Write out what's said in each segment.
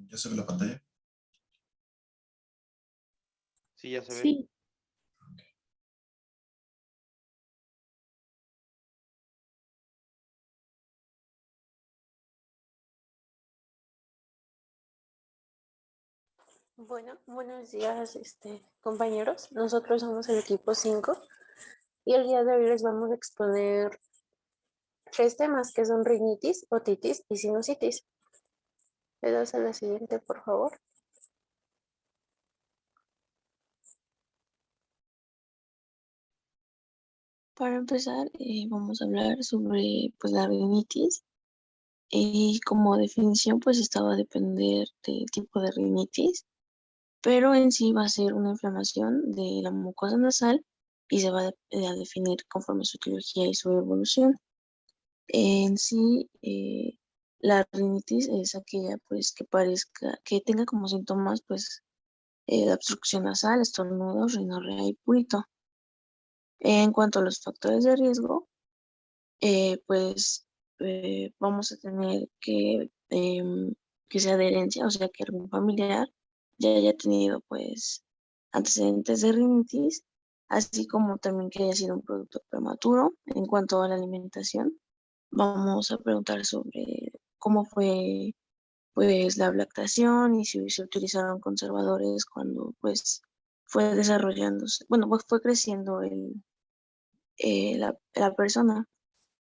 ¿Ya se ve la pantalla? Sí, ya se ve. Sí. Bueno, buenos días, compañeros. Nosotros somos el equipo 5 y el día de hoy les vamos a exponer 3 temas que son rinitis, otitis y sinusitis. Le das a la siguiente, por favor. Para empezar, vamos a hablar sobre pues, la rinitis y como definición pues esta va a depender del tipo de rinitis, pero en sí va a ser una inflamación de la mucosa nasal y se va a definir conforme su etiología y su evolución. En sí, la rinitis es aquella pues que tenga como síntomas pues de obstrucción nasal, estornudos, rinorrea y purito. En cuanto a los factores de riesgo, vamos a tener que sea de herencia, o sea, que algún familiar ya haya tenido pues antecedentes de rinitis, así como también que haya sido un producto prematuro. En cuanto a la alimentación, vamos a preguntar sobre cómo fue pues la lactación y si se utilizaron conservadores cuando pues fue desarrollándose, bueno, pues fue creciendo la persona.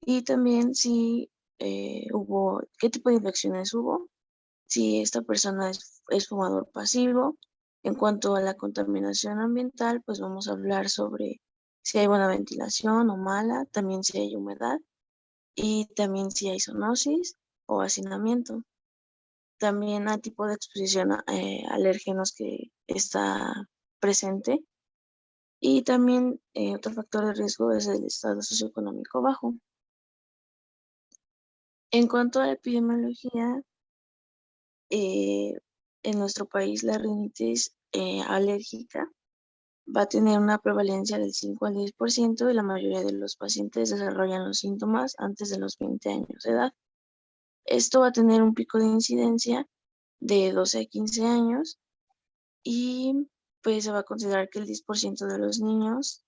Y también si qué tipo de infecciones hubo, si esta persona es fumador pasivo. En cuanto a la contaminación ambiental, pues vamos a hablar sobre si hay buena ventilación o mala, también si hay humedad y también si hay zoonosis o hacinamiento. También a tipo de exposición a alérgenos que está presente. Y también otro factor de riesgo es el estado socioeconómico bajo. En cuanto a la epidemiología, en nuestro país la rinitis alérgica va a tener una prevalencia del 5 al 10% y la mayoría de los pacientes desarrollan los síntomas antes de los 20 años de edad. Esto va a tener un pico de incidencia de 12 a 15 años y pues se va a considerar que el 10% de los niños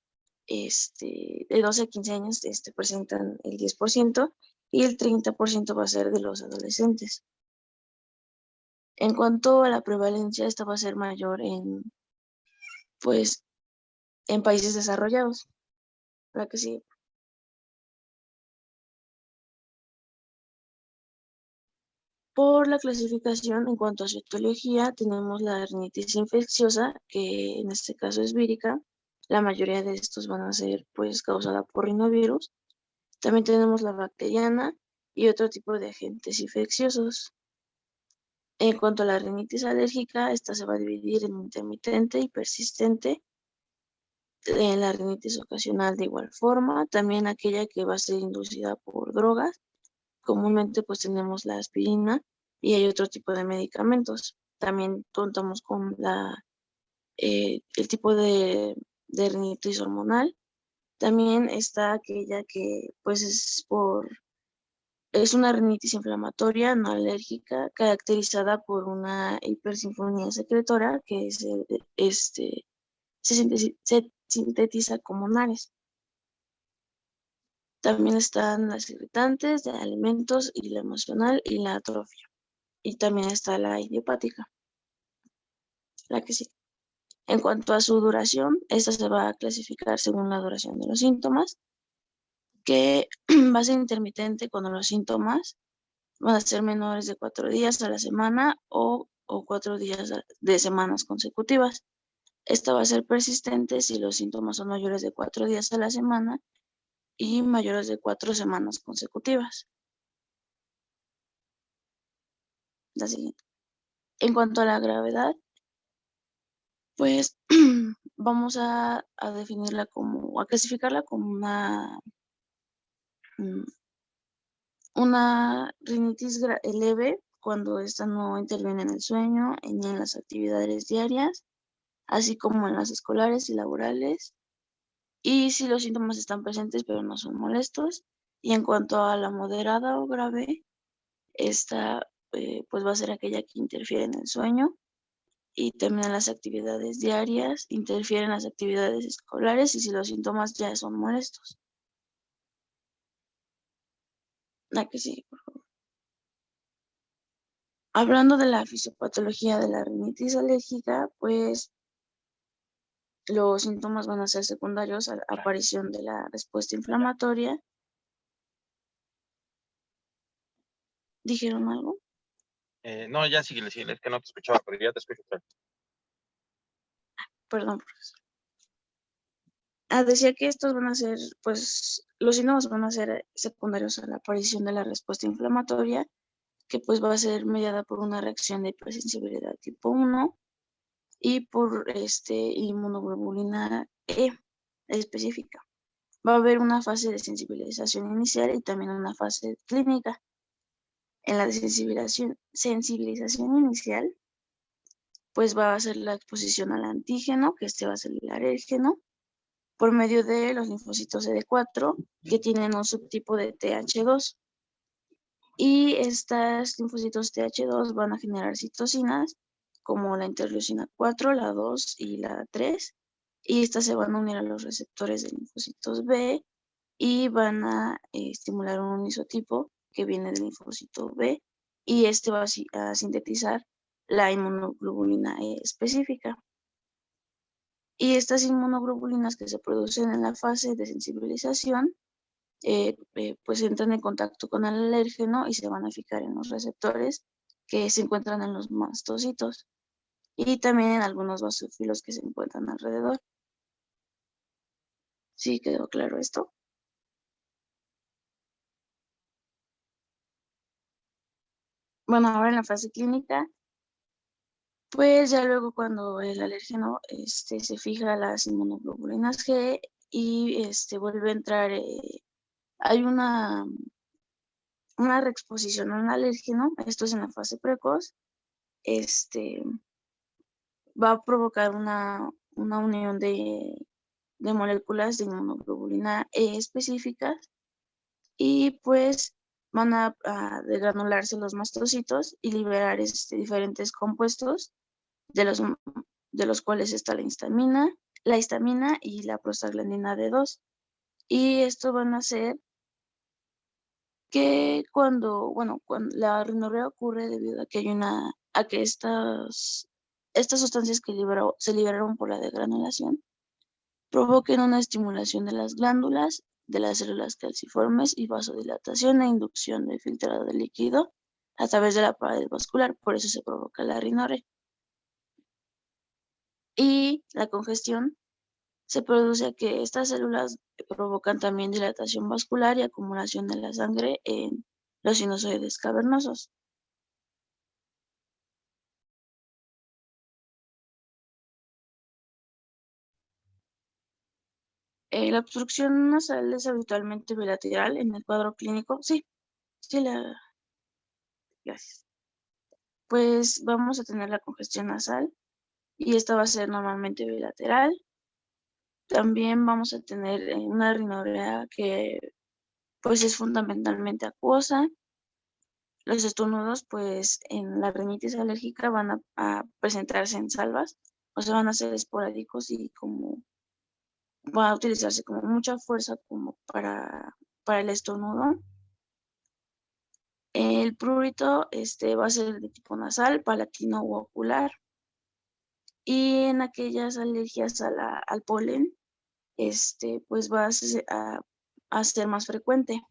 de 12 a 15 años presentan el 10% y el 30% va a ser de los adolescentes. En cuanto a la prevalencia, esta va a ser mayor pues, en países desarrollados. ¿Verdad que sí? Por la clasificación, en cuanto a su etiología, tenemos la rinitis infecciosa, que en este caso es vírica. La mayoría de estos van a ser pues causada por rinovirus. También tenemos la bacteriana y otro tipo de agentes infecciosos. En cuanto a la rinitis alérgica, esta se va a dividir en intermitente y persistente. La rinitis ocasional de igual forma, también aquella que va a ser inducida por drogas. Comúnmente pues tenemos la aspirina y hay otro tipo de medicamentos. También contamos con el tipo de rinitis hormonal. También está aquella que pues es una rinitis inflamatoria no alérgica caracterizada por una hipersinfonía secretora que se sintetiza como NARES. También están las irritantes de alimentos y la emocional y la atrofia. Y también está la idiopática, la que sí. En cuanto a su duración, esta se va a clasificar según la duración de los síntomas, que va a ser intermitente cuando los síntomas van a ser menores de 4 días a la semana o 4 días de semanas consecutivas. Esta va a ser persistente si los síntomas son mayores de 4 días a la semana y mayores de 4 semanas consecutivas. La siguiente. En cuanto a la gravedad, pues vamos a definirla a clasificarla como mm, una rinitis leve cuando esta no interviene en el sueño ni en las actividades diarias, así como en las escolares y laborales, y si los síntomas están presentes pero no son molestos. Y en cuanto a la moderada o grave, esta pues va a ser aquella que interfiere en el sueño y también en las actividades diarias, interfiere en las actividades escolares y si los síntomas ya son molestos. La que sí, por favor. Hablando de la fisiopatología de la rinitis alérgica, pues los síntomas van a ser secundarios a la aparición de la respuesta inflamatoria. ¿Dijeron algo? No, ya síguele, es que no te escuchaba, pero ya te escucho. Perdón, profesor. Decía que estos van a ser, pues, los síntomas van a ser secundarios a la aparición de la respuesta inflamatoria, que pues va a ser mediada por una reacción de hipersensibilidad tipo 1 y por inmunoglobulina E específica. Va a haber una fase de sensibilización inicial y también una fase clínica. En la de sensibilización inicial, pues va a ser la exposición al antígeno, que este va a ser el alérgeno, por medio de los linfocitos CD4, que tienen un subtipo de TH2. Y estos linfocitos TH2 van a generar citocinas, como la interleucina 4, la 2 y la 3, y estas se van a unir a los receptores de linfocitos B y van a estimular un isotipo que viene del linfocito B, y este va a sintetizar la inmunoglobulina E específica. Y estas inmunoglobulinas que se producen en la fase de sensibilización, pues entran en contacto con el alérgeno y se van a fijar en los receptores que se encuentran en los mastocitos y también en algunos basófilos que se encuentran alrededor. ¿Sí quedó claro esto? Bueno, ahora en la fase clínica, pues ya luego cuando el alérgeno se fija a las inmunoglobulinas G y vuelve a entrar, hay una reexposición a un alérgeno, esto es en la fase precoz, va a provocar una unión de moléculas de inmunoglobulina E específicas y pues van a degranularse los mastocitos y liberar diferentes compuestos de los cuales está la histamina y la prostaglandina D2. Y esto van a hacer que cuando la rinorrea ocurre debido a que estas sustancias que se liberaron por la degranulación provoquen una estimulación de las glándulas, de las células calciformes y vasodilatación e inducción de filtrado de líquido a través de la pared vascular, por eso se provoca la rinorrea. Y la congestión se produce que estas células provocan también dilatación vascular y acumulación de la sangre en los sinusoides cavernosos. La obstrucción nasal es habitualmente bilateral en el cuadro clínico. Sí, gracias. Pues vamos a tener la congestión nasal y esta va a ser normalmente bilateral. También vamos a tener una rinorrea que pues es fundamentalmente acuosa. Los estornudos pues en la rinitis alérgica van a presentarse en salvas, o sea, van a ser esporádicos y como va a utilizarse como mucha fuerza como para el estornudo. El prurito va a ser de tipo nasal, palatino u ocular. Y en aquellas alergias al polen, pues va a ser más frecuente.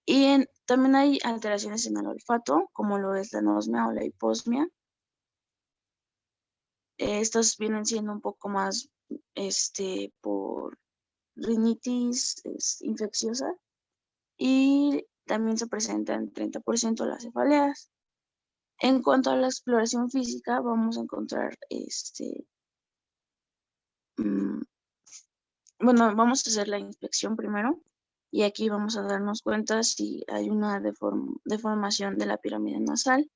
Y también hay alteraciones en el olfato, como lo es la anosmia o la hiposmia. Estas vienen siendo un poco más por rinitis infecciosa y también se presentan 30% las cefaleas. En cuanto a la exploración física, vamos a encontrar vamos a hacer la inspección primero y aquí vamos a darnos cuenta si hay una deformación de la pirámide nasal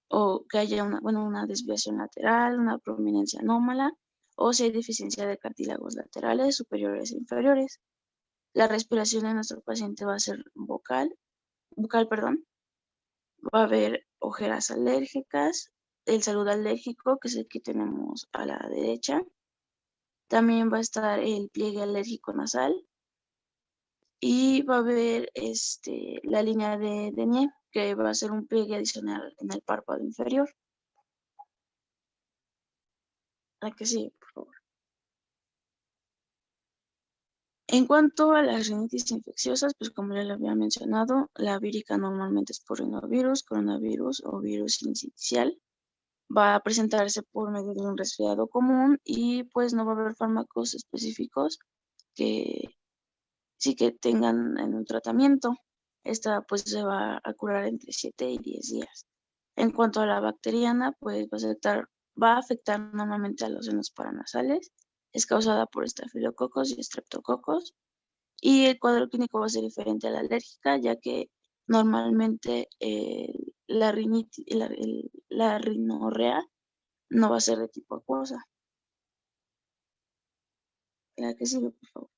o que haya una desviación lateral, una prominencia anómala o si hay deficiencia de cartílagos laterales, superiores e inferiores. La respiración de nuestro paciente va a ser vocal, perdón. Va a haber ojeras alérgicas, el saludo alérgico, que es el que tenemos a la derecha. También va a estar el pliegue alérgico nasal y va a haber la línea de Denier, que va a ser un pliegue adicional en el párpado inferior. La que sigue, por favor. En cuanto a las rinitis infecciosas, pues como ya lo había mencionado, la vírica normalmente es por rinovirus, coronavirus o virus sincicial. Va a presentarse por medio de un resfriado común y pues no va a haber fármacos específicos que sí que tengan en un tratamiento. Esta pues se va a curar entre 7 y 10 días. En cuanto a la bacteriana, pues va a afectar normalmente a los senos paranasales. Es causada por estafilococos y estreptococos. Y el cuadro clínico va a ser diferente a la alérgica, ya que normalmente la rinorrea no va a ser de tipo acuosa. La que sigue, por favor.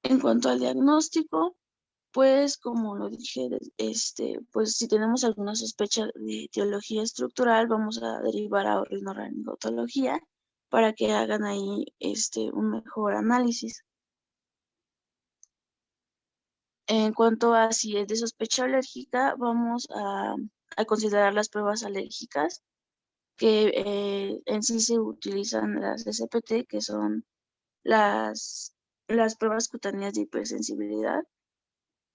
En cuanto al diagnóstico, pues como lo dije, pues si tenemos alguna sospecha de etiología estructural, vamos a derivar a otorrinolaringología para que hagan ahí un mejor análisis. En cuanto a si es de sospecha alérgica, vamos a considerar las pruebas alérgicas, que en sí se utilizan las SPT, que son las pruebas cutáneas de hipersensibilidad,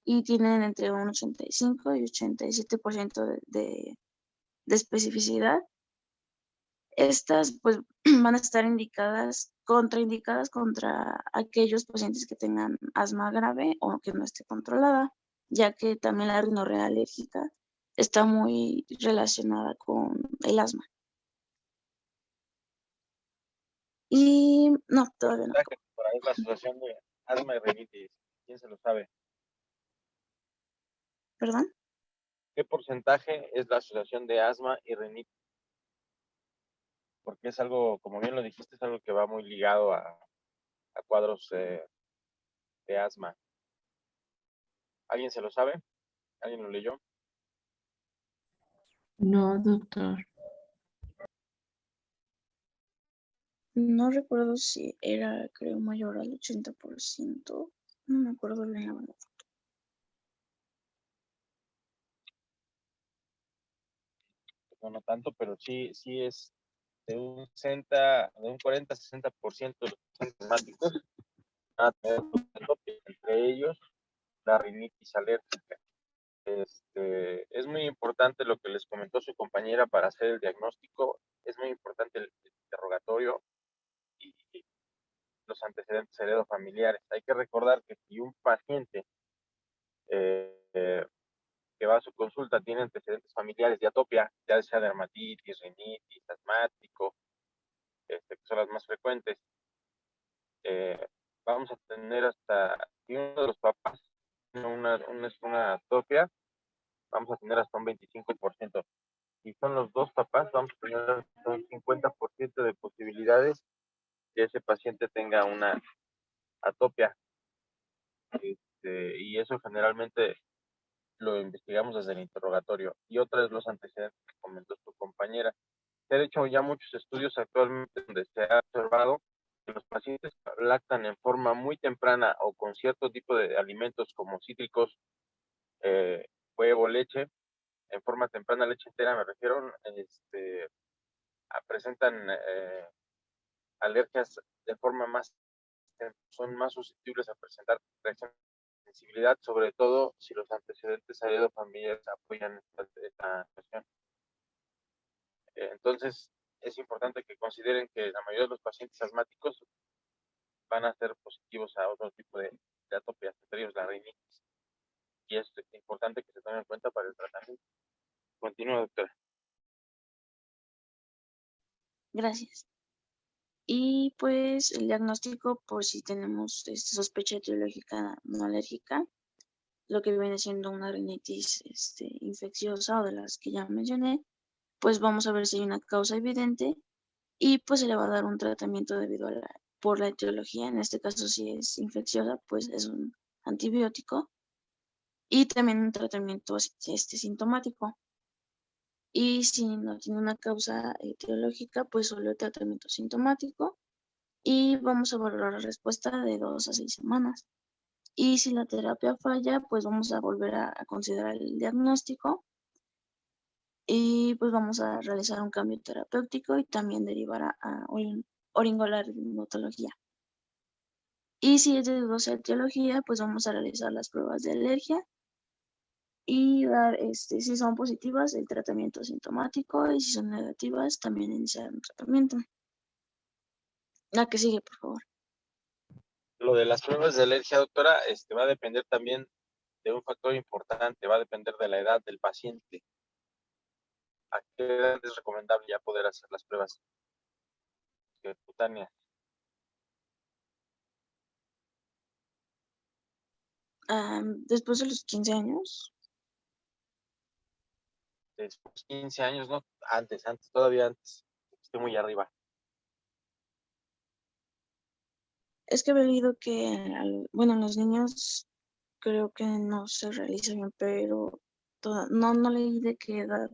y tienen entre un 85 y 87% de especificidad. Estas pues van a estar contraindicadas contra aquellos pacientes que tengan asma grave o que no esté controlada, ya que también la rinorrea alérgica está muy relacionada con el asma. Y no, todavía no. Por ahí la asociación de asma y rinitis. ¿Quién se lo sabe? ¿Perdón? ¿Qué porcentaje es la asociación de asma y rinitis? Porque es algo, como bien lo dijiste, es algo que va muy ligado a cuadros de asma. ¿Alguien se lo sabe? ¿Alguien lo leyó? No, doctor. No recuerdo si era, creo, mayor al 80%. No me acuerdo bien la verdad. No tanto, pero sí es de un 60, de un 40-60% de los pacientes asmáticos van a tener entre ellos la rinitis alérgica. Es muy importante lo que les comentó su compañera para hacer el diagnóstico. Es muy importante el interrogatorio y los antecedentes heredofamiliares. Hay que recordar que si un paciente que va a su consulta tiene antecedentes familiares de atopia, ya sea dermatitis, rinitis, asmático, que son las más frecuentes, vamos a tener hasta, si uno de los papás tiene una atopia, vamos a tener hasta un 25%. Si son los dos papás, vamos a tener hasta un 50% de posibilidades que ese paciente tenga una atopia. Y eso generalmente lo investigamos desde el interrogatorio. Y otra es los antecedentes que comentó su compañera. Se han hecho ya muchos estudios actualmente donde se ha observado que los pacientes que lactan en forma muy temprana o con cierto tipo de alimentos como cítricos, huevo, leche, en forma temprana, leche entera me refiero, presentan alergias de forma más, son más susceptibles a presentar reacción de sensibilidad, sobre todo si los antecedentes heredofamiliares apoyan esta cuestión. Entonces, es importante que consideren que la mayoría de los pacientes asmáticos van a ser positivos a otro tipo de atopias, entre ellos la rinitis. Y es importante que se tomen en cuenta para el tratamiento. Continúa, doctora. Gracias. Y pues el diagnóstico, por si tenemos sospecha etiológica no alérgica, lo que viene siendo una rinitis infecciosa o de las que ya mencioné, pues vamos a ver si hay una causa evidente y pues se le va a dar un tratamiento debido a por la etiología. En este caso, si es infecciosa, pues es un antibiótico. y también un tratamiento sintomático. Y si no tiene una causa etiológica, pues solo el tratamiento sintomático y vamos a valorar la respuesta de 2 a 6 semanas. Y si la terapia falla, pues vamos a volver a considerar el diagnóstico y pues vamos a realizar un cambio terapéutico y también derivar a oringolaringología. Y si es de dudosa etiología, pues vamos a realizar las pruebas de alergia y dar, si son positivas, el tratamiento sintomático y si son negativas, también iniciar un tratamiento. La que sigue, por favor. Lo de las pruebas de alergia, doctora, va a depender también de un factor importante, va a depender de la edad del paciente. ¿A qué edad es recomendable ya poder hacer las pruebas cutáneas? Después de los 15 años. Después 15 años, no, antes, todavía antes, estoy muy arriba. Es que he leído que, en los niños creo que no se realiza bien, pero no leí de qué edad.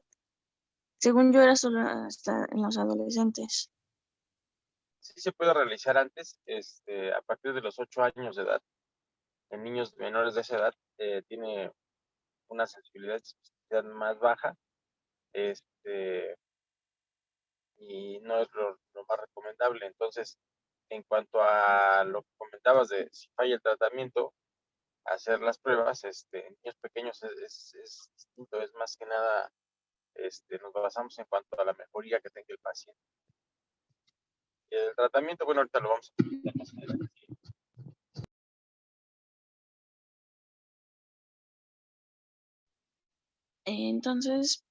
Según yo era solo hasta en los adolescentes. Sí se puede realizar antes, a partir de los 8 años de edad. En niños menores de esa edad tiene una sensibilidad más baja, y no es lo más recomendable. Entonces, en cuanto a lo que comentabas de si falla el tratamiento, hacer las pruebas, en niños pequeños es distinto, es más que nada, nos basamos en cuanto a la mejoría que tenga el paciente. El tratamiento, bueno, ahorita lo vamos a comentar más adelante. Entonces,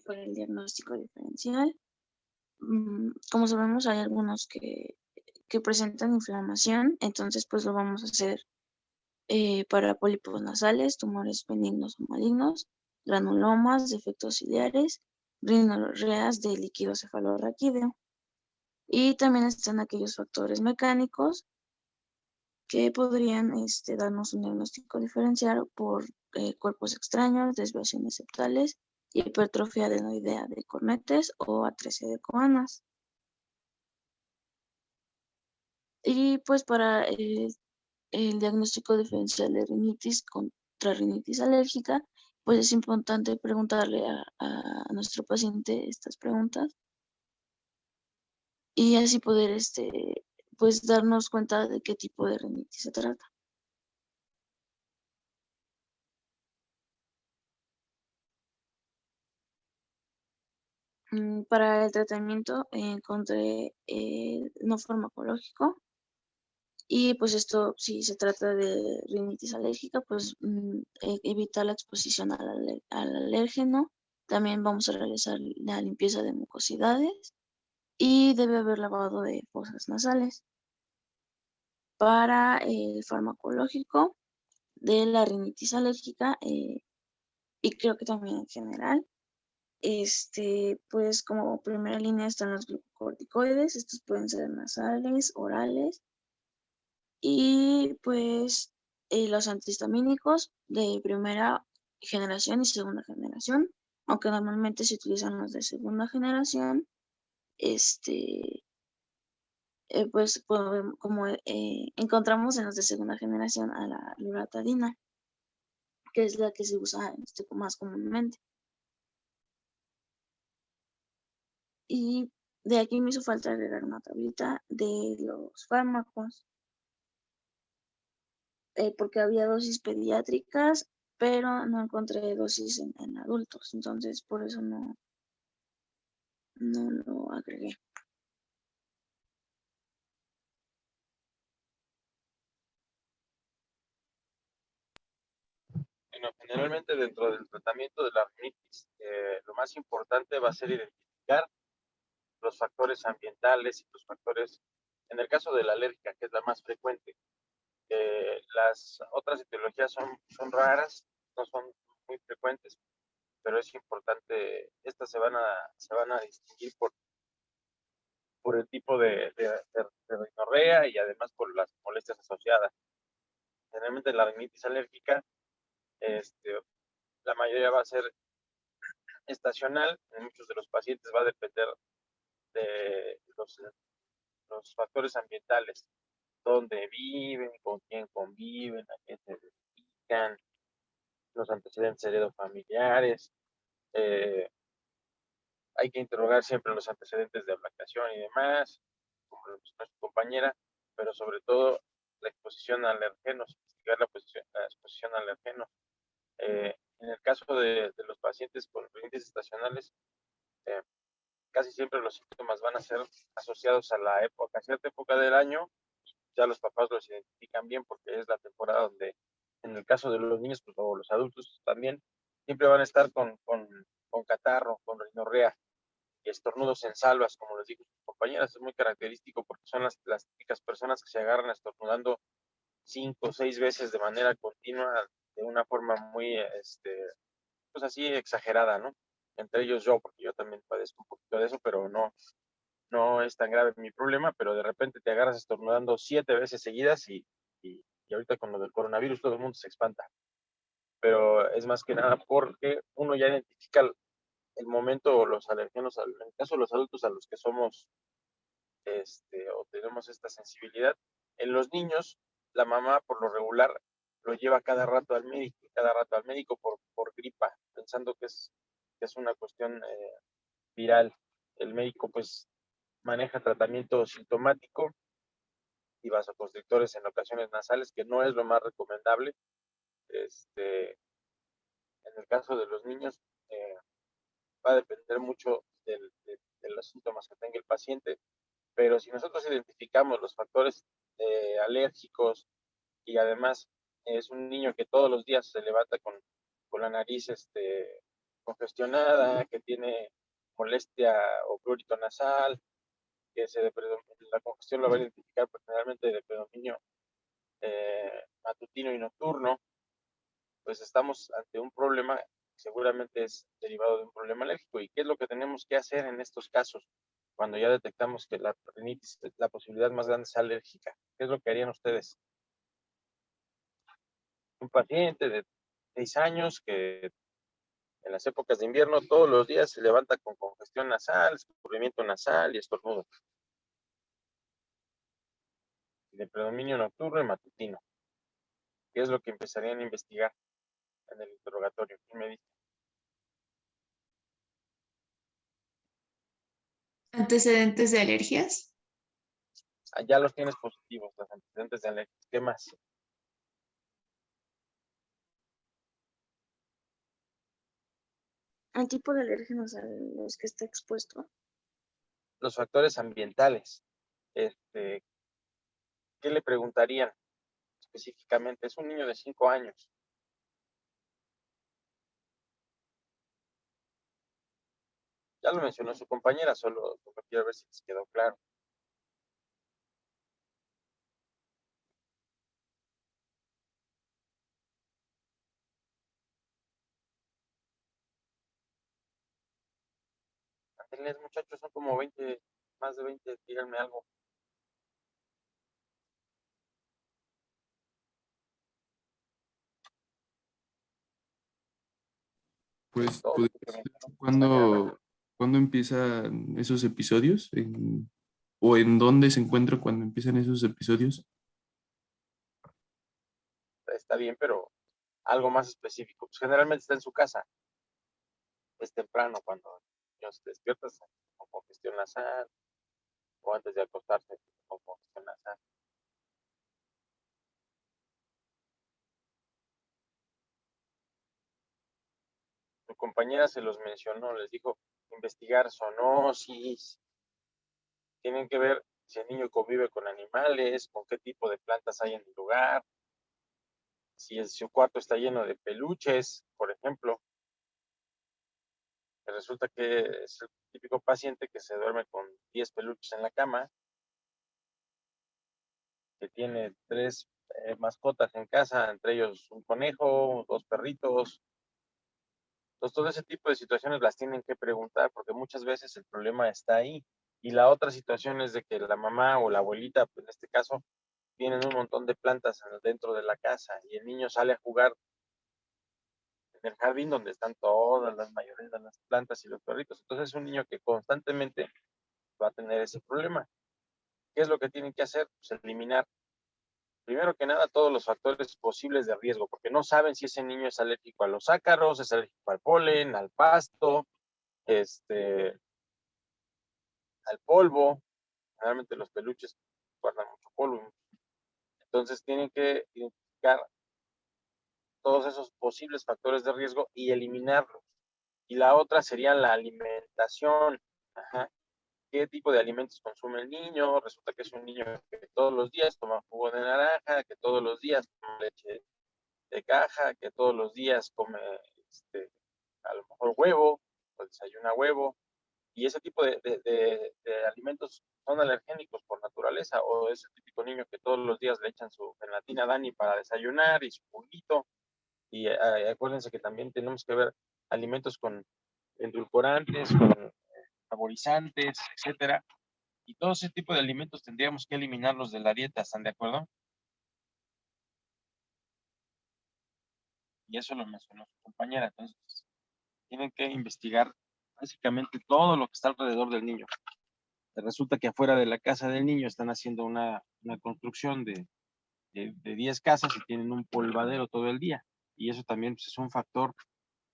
por el diagnóstico diferencial, como sabemos, hay algunos que presentan inflamación, entonces pues lo vamos a hacer para pólipos nasales, tumores benignos o malignos, granulomas, defectos ciliares, rinorreas de líquido cefalorraquídeo. Y también están aquellos factores mecánicos que podrían darnos un diagnóstico diferencial por cuerpos extraños, desviaciones septales, hipertrofia adenoidea de cornetes o atresia de Coanas. Y pues para el diagnóstico diferencial de rinitis contra rinitis alérgica, pues es importante preguntarle a nuestro paciente estas preguntas y así poder pues darnos cuenta de qué tipo de rinitis se trata. Para el tratamiento encontré no farmacológico y pues esto si se trata de rinitis alérgica pues evitar la exposición al alérgeno. También vamos a realizar la limpieza de mucosidades y debe haber lavado de fosas nasales. Para el farmacológico de la rinitis alérgica y creo que también en general, pues como primera línea están los glucocorticoides, estos pueden ser nasales, orales, y pues los antihistamínicos de primera generación y segunda generación, aunque normalmente se utilizan los de segunda generación, pues como encontramos en los de segunda generación a la loratadina, que es la que se usa más comúnmente. Y de aquí me hizo falta agregar una tablita de los fármacos, porque había dosis pediátricas, pero no encontré dosis en adultos, entonces por eso no lo agregué. Bueno, generalmente dentro del tratamiento de la rinitis, lo más importante va a ser identificar los factores ambientales y los factores, en el caso de la alérgica, que es la más frecuente. Las otras etiologías son raras, no son muy frecuentes, pero es importante, estas se van a distinguir por el tipo de rinorrea y además por las molestias asociadas. Generalmente la rinitis alérgica La mayoría va a ser estacional. En muchos de los pacientes va a depender de los factores ambientales, dónde viven, con quién conviven, a qué se dedican, los antecedentes heredofamiliares. Hay que interrogar siempre los antecedentes de ablación y demás, como lo mencionó su compañera, pero sobre todo la exposición a alergenos, investigar la exposición a alergenos. En el caso de los pacientes con rinitis estacionales, eh, casi siempre los síntomas van a ser asociados a la época, a cierta época del año. Ya los papás los identifican bien porque es la temporada donde, en el caso de los niños, pues, o los adultos también, siempre van a estar con catarro, con rinorrea y estornudos en salvas, como les dijo sus compañeras. Es muy característico porque son las típicas personas que se agarran estornudando 5 o 6 veces de manera continua, de una forma muy, pues así exagerada, ¿no? Entre ellos yo, porque yo también padezco un poquito de eso, pero no es tan grave mi problema, pero de repente te agarras estornudando 7 veces seguidas y ahorita con lo del coronavirus todo el mundo se espanta. Pero es más que nada porque uno ya identifica el momento o los alergenos, en el caso de los adultos a los que somos, o tenemos esta sensibilidad. En los niños, la mamá por lo regular lo lleva cada rato al médico por gripa, pensando que es una cuestión viral. El médico pues maneja tratamiento sintomático y vasoconstrictores en ocasiones nasales, que no es lo más recomendable. En el caso de los niños, va a depender mucho de los síntomas que tenga el paciente, pero si nosotros identificamos los factores alérgicos y además es un niño que todos los días se levanta con la nariz congestionada, que tiene molestia o prurito nasal, que la congestión lo va a identificar pues, generalmente de predominio matutino y nocturno, pues estamos ante un problema que seguramente es derivado de un problema alérgico. ¿Y qué es lo que tenemos que hacer en estos casos? Cuando ya detectamos que la rinitis, la posibilidad más grande es alérgica. ¿Qué es lo que harían ustedes? Un paciente de 6 años que en las épocas de invierno todos los días se levanta con congestión nasal, escurrimiento nasal y estornudo. De predominio nocturno y matutino. ¿Qué es lo que empezarían a investigar en el interrogatorio? ¿Quién me dice? ¿Antecedentes de alergias? Ya los tienes positivos, los antecedentes de alergia. ¿Qué más? ¿El tipo de alérgenos a los que está expuesto? Los factores ambientales. ¿Qué le preguntarían específicamente? Es un niño de 5 años. Ya lo mencionó su compañera, solo quiero ver si les quedó claro. Ándenles, muchachos, son como 20, más de 20, díganme algo. Pues Todo lo podría que ser mencionó su compañera. cuando empiezan esos episodios, o en dónde se encuentra cuando empiezan esos episodios. Está bien, pero algo más específico. Pues generalmente está en su casa. Es temprano cuando los despiertas con congestión nasal o antes de acostarse con congestión nasal. Su compañera se los mencionó, les dijo investigar zoonosis, tienen que ver si el niño convive con animales, con qué tipo de plantas hay en el lugar, si su cuarto está lleno de peluches, por ejemplo. Resulta que es el típico paciente que se duerme con 10 peluches en la cama, que tiene 3 mascotas en casa, entre ellos un conejo, 2 perritos. Entonces, todo ese tipo de situaciones las tienen que preguntar porque muchas veces el problema está ahí. Y la otra situación es de que la mamá o la abuelita, pues en este caso, tienen un montón de plantas dentro de la casa y el niño sale a jugar en el jardín donde están todas las mayorías de las plantas y los perritos. Entonces es un niño que constantemente va a tener ese problema. ¿Qué es lo que tienen que hacer? Pues eliminar, primero que nada, todos los factores posibles de riesgo, porque no saben si ese niño es alérgico a los ácaros, es alérgico al polen, al pasto, al polvo. Generalmente los peluches guardan mucho polvo. Entonces tienen que identificar todos esos posibles factores de riesgo y eliminarlos. Y la otra sería la alimentación. Ajá. ¿Qué tipo de alimentos consume el niño? Resulta que es un niño que todos los días toma jugo de naranja, que todos los días toma leche de caja, que todos los días come a lo mejor huevo, o desayuna huevo, y ese tipo de alimentos son alergénicos por naturaleza, o es el típico niño que todos los días le echan su gelatina Dani para desayunar y su juguito, y acuérdense que también tenemos que ver alimentos con endulcorantes, con saborizantes, etcétera, y todo ese tipo de alimentos tendríamos que eliminarlos de la dieta, ¿están de acuerdo? Y eso lo mencionó su compañera, entonces tienen que investigar básicamente todo lo que está alrededor del niño. Resulta que afuera de la casa del niño están haciendo una construcción de 10 casas y tienen un polvadero todo el día. Y eso también pues, es un factor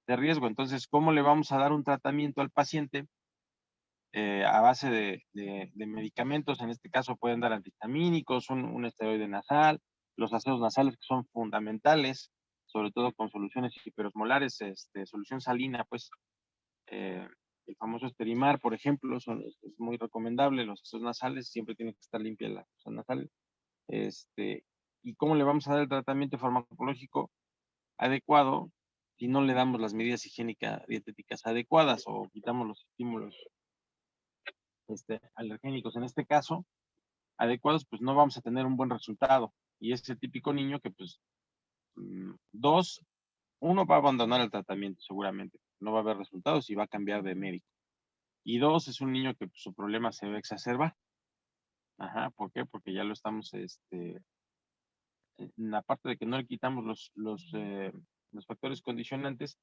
de riesgo. Entonces, ¿cómo le vamos a dar un tratamiento al paciente a base de medicamentos? En este caso pueden dar antihistamínicos, un esteroide nasal, los aseos nasales que son fundamentales, sobre todo con soluciones hiperosmolares, solución salina, pues el famoso Esterimar, por ejemplo, es muy recomendable. Los aseos nasales, siempre tiene que estar limpia la fosa nasal. ¿Y cómo le vamos a dar el tratamiento farmacológico adecuado si no le damos las medidas higiénicas dietéticas adecuadas o quitamos los estímulos alergénicos? En este caso, adecuados, pues no vamos a tener un buen resultado. Y es el típico niño que, pues, uno va a abandonar el tratamiento seguramente, no va a haber resultados y va a cambiar de médico. Y dos, es un niño que pues, su problema se va a exacerbar. Ajá, ¿por qué? Porque ya lo estamos, aparte de que no le quitamos los factores condicionantes,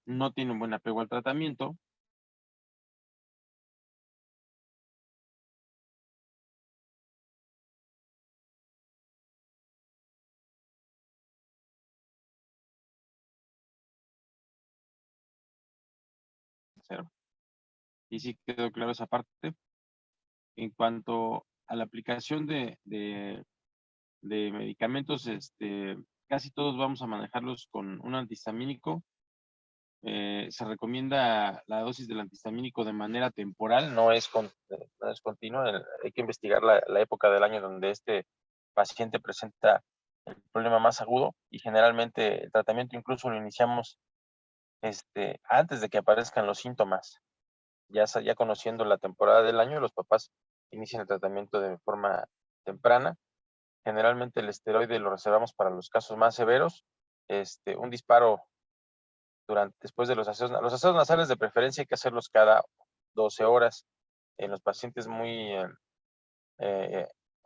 no tiene un buen apego al tratamiento. Y sí quedó claro esa parte. En cuanto a la aplicación de medicamentos, casi todos vamos a manejarlos con un antihistamínico. Se recomienda la dosis del antihistamínico de manera temporal, no es continua. Hay que investigar la época del año donde este paciente presenta el problema más agudo, y generalmente el tratamiento incluso lo iniciamos antes de que aparezcan los síntomas. Ya conociendo la temporada del año, los papás inician el tratamiento de forma temprana. Generalmente el esteroide lo reservamos para los casos más severos. Un disparo después de los aseos nasales, de preferencia hay que hacerlos cada 12 horas. En los pacientes con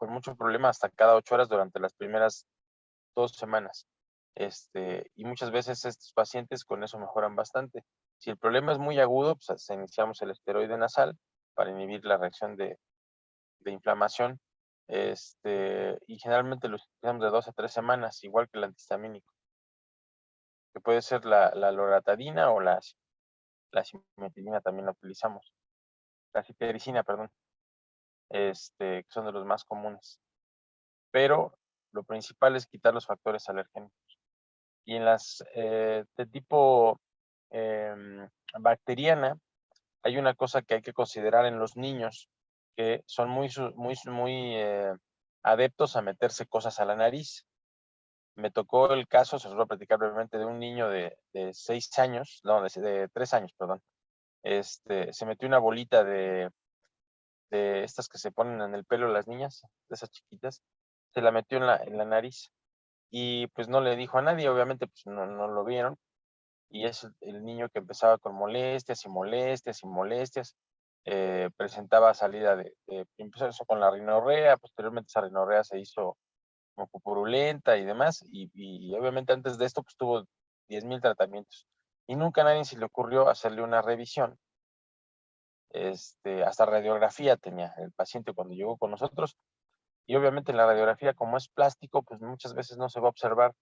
mucho problema, hasta cada 8 horas durante las primeras 2 semanas. Y muchas veces estos pacientes con eso mejoran bastante. Si el problema es muy agudo, pues iniciamos el esteroide nasal para inhibir la reacción de inflamación. Y generalmente lo utilizamos de 2 a 3 semanas, igual que el antihistamínico, que puede ser la loratadina o la cimetilina, también la utilizamos. La cetirizina, perdón, que son de los más comunes. Pero lo principal es quitar los factores alérgenos. Y en las de tipo bacteriana, hay una cosa que hay que considerar en los niños, que son muy adeptos a meterse cosas a la nariz. Me tocó el caso, se los voy a platicar brevemente, de un niño de 6 años, no, de 3 años, perdón. Se metió una bolita de estas que se ponen en el pelo las niñas, de esas chiquitas, se la metió en la nariz, y pues no le dijo a nadie, obviamente pues no lo vieron, y es el niño que empezaba con molestias y molestias y molestias. Presentaba salida empezó eso con la rinorrea, posteriormente esa rinorrea se hizo como purulenta y demás, y obviamente antes de esto pues tuvo 10,000 tratamientos. y nunca a nadie se le ocurrió hacerle una revisión. Hasta radiografía tenía el paciente cuando llegó con nosotros, y obviamente en la radiografía, como es plástico, pues muchas veces no se va a observar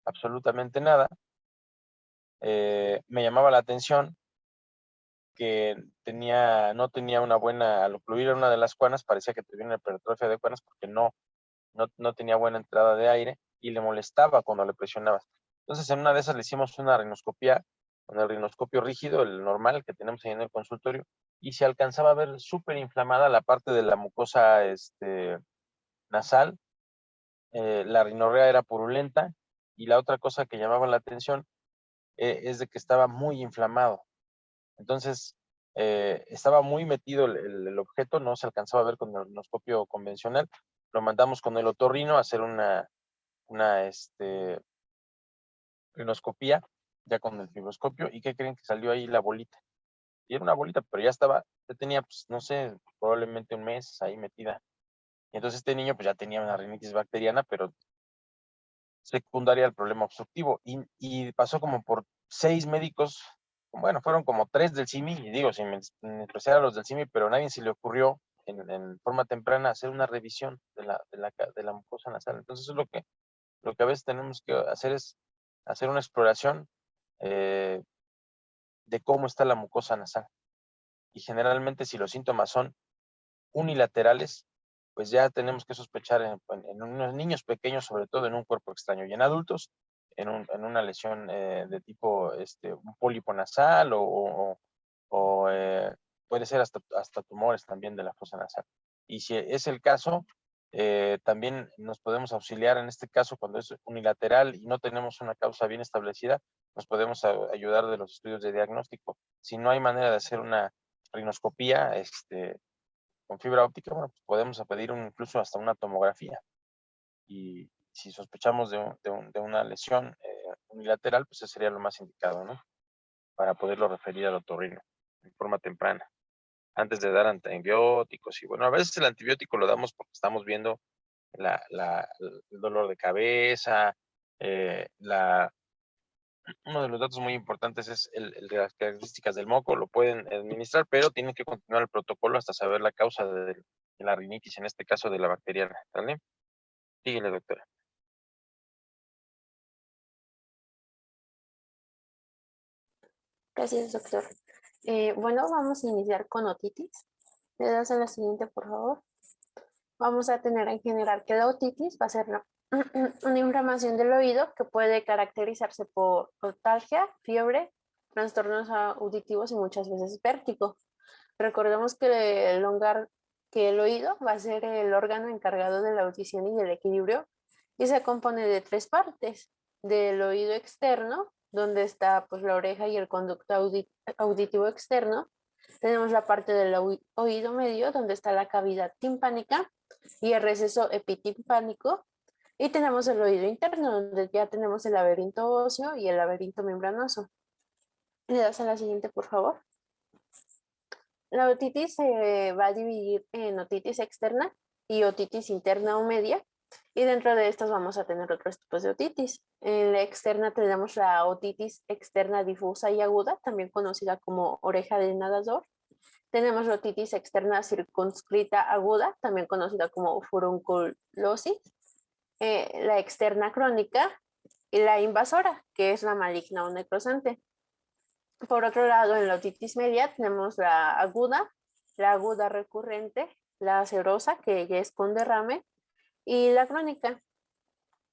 absolutamente nada. Me llamaba la atención que no tenía una buena, al ocluir una de las cuanas, parecía que tenía una hipertrofia de cuanas porque no tenía buena entrada de aire y le molestaba cuando le presionabas. Entonces, en una de esas le hicimos una rinoscopía con el rinoscopio rígido, el normal que tenemos ahí en el consultorio, y se alcanzaba a ver súper inflamada la parte de la mucosa nasal. La rinorrea era purulenta, y la otra cosa que llamaba la atención es de que estaba muy inflamado. Entonces, estaba muy metido el objeto, no se alcanzaba a ver con el rinoscopio convencional. Lo mandamos con el otorrino a hacer una rinoscopía, ya con el fibroscopio, y ¿qué creen? Que salió ahí la bolita. Y era una bolita, pero ya tenía, pues, no sé, probablemente un mes ahí metida. Y entonces este niño pues ya tenía una rinitis bacteriana, pero secundaria al problema obstructivo. Y pasó como por 6 médicos, bueno, fueron como 3 del CIMI, y digo, sin menospreciar a los del CIMI, pero a nadie se le ocurrió en forma temprana hacer una revisión de la mucosa nasal. Entonces eso es lo que a veces tenemos que hacer, es hacer una exploración de cómo está la mucosa nasal. Y generalmente, si los síntomas son unilaterales, pues ya tenemos que sospechar en unos niños pequeños, sobre todo en un cuerpo extraño, y en adultos, en una lesión de tipo un pólipo nasal, o puede ser hasta tumores también de la fosa nasal. Y si es el caso, también nos podemos auxiliar en este caso cuando es unilateral y no tenemos una causa bien establecida, nos podemos ayudar de los estudios de diagnóstico. Si no hay manera de hacer una rinoscopía con fibra óptica, bueno, pues podemos pedir incluso hasta una tomografía. Y si sospechamos de una lesión unilateral, pues eso sería lo más indicado, ¿no? Para poderlo referir al otorrino de forma temprana, antes de dar antibióticos. Y bueno, a veces el antibiótico lo damos porque estamos viendo el dolor de cabeza. Uno de los datos muy importantes es el de las características del moco. Lo pueden administrar, pero tienen que continuar el protocolo hasta saber la causa de la rinitis, en este caso de la bacteriana. ¿Vale? Síguele, doctora. Gracias, doctor. Bueno, vamos a iniciar con otitis. Le das a la siguiente, por favor. Vamos a tener en general que la otitis va a ser una inflamación del oído que puede caracterizarse por otalgia, fiebre, trastornos auditivos y muchas veces vértigo. Recordemos que que el oído va a ser el órgano encargado de la audición y el equilibrio, y se compone de 3 partes: del oído externo, donde está pues la oreja y el conducto auditivo externo. Tenemos la parte del oído medio, donde está la cavidad timpánica y el receso epitimpánico. Y tenemos el oído interno, donde ya tenemos el laberinto óseo y el laberinto membranoso. ¿Le das a la siguiente, por favor? La otitis se va a dividir en otitis externa y otitis interna o media, y dentro de estas vamos a tener otros tipos de otitis. En la externa tenemos la otitis externa difusa y aguda, también conocida como oreja de nadador. Tenemos la otitis externa circunscrita aguda, también conocida como furunculosis. La externa crónica y la invasora, que es la maligna o necrosante. Por otro lado, en la otitis media tenemos la aguda recurrente, la serosa, que ya es con derrame, y la crónica.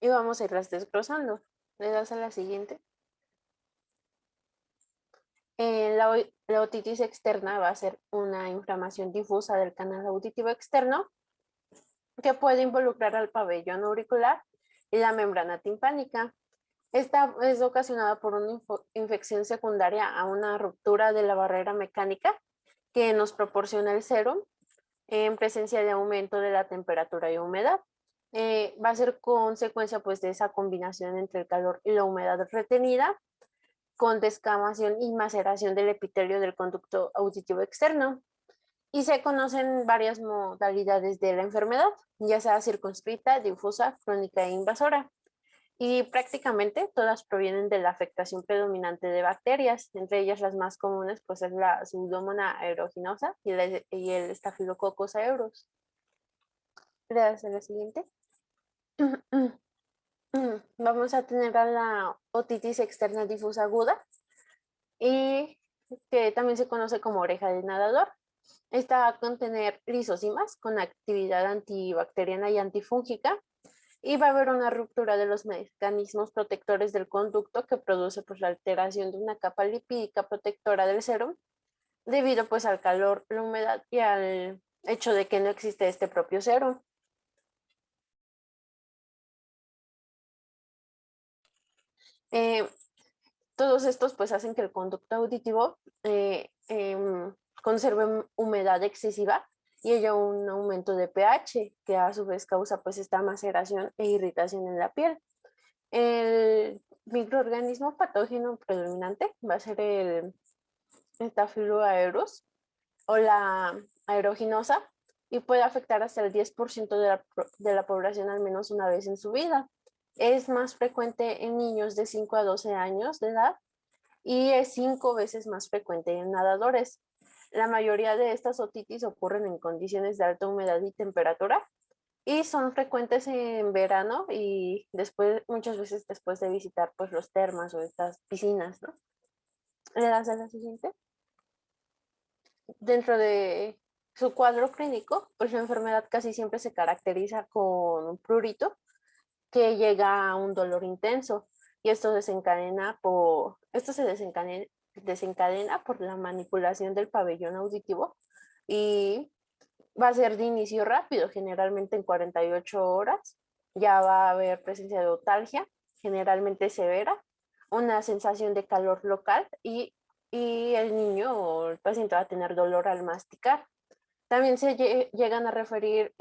Y vamos a irlas desglosando. Le das a la siguiente. La otitis externa va a ser una inflamación difusa del canal auditivo externo que puede involucrar al pabellón auricular y la membrana timpánica. Esta es ocasionada por una infección secundaria a una ruptura de la barrera mecánica que nos proporciona el serum en presencia de aumento de la temperatura y humedad. Va a ser consecuencia pues de esa combinación entre el calor y la humedad retenida, con descamación y maceración del epitelio del conducto auditivo externo. Y se conocen varias modalidades de la enfermedad, ya sea circunscrita, difusa, crónica e invasora. y prácticamente todas provienen de la afectación predominante de bacterias. Entre ellas las más comunes pues es la Pseudomonas aeruginosa y el Staphylococcus aureus. Gracias a la siguiente. Vamos a tener a la otitis externa difusa aguda y que también se conoce como oreja de nadador. Esta va a contener lisosimas con actividad antibacteriana y antifúngica y va a haber una ruptura de los mecanismos protectores del conducto que produce pues, la alteración de una capa lipídica protectora del serum debido pues al calor, la humedad y al hecho de que no existe este propio serum. Todos estos pues hacen que el conducto auditivo conserve humedad excesiva y haya un aumento de pH que a su vez causa pues esta maceración e irritación en la piel. El microorganismo patógeno predominante va a ser el Staphylococcus aureus o la aeruginosa y puede afectar hasta el 10% de la población al menos una vez en su vida. Es más frecuente en niños de 5 a 12 años de edad y es 5 veces más frecuente en nadadores. La mayoría de estas otitis ocurren en condiciones de alta humedad y temperatura y son frecuentes en verano y después, muchas veces después de visitar pues los termas o estas piscinas, ¿no? ¿Le das a la siguiente? Dentro de su cuadro clínico, pues la enfermedad casi siempre se caracteriza con un prurito que llega a un dolor intenso y esto se desencadena por la manipulación del pabellón auditivo y va a ser de inicio rápido, generalmente en 48 horas. Ya va a haber presencia de otalgia, generalmente severa, una sensación de calor local y el niño o el paciente va a tener dolor al masticar. También se llegan a referir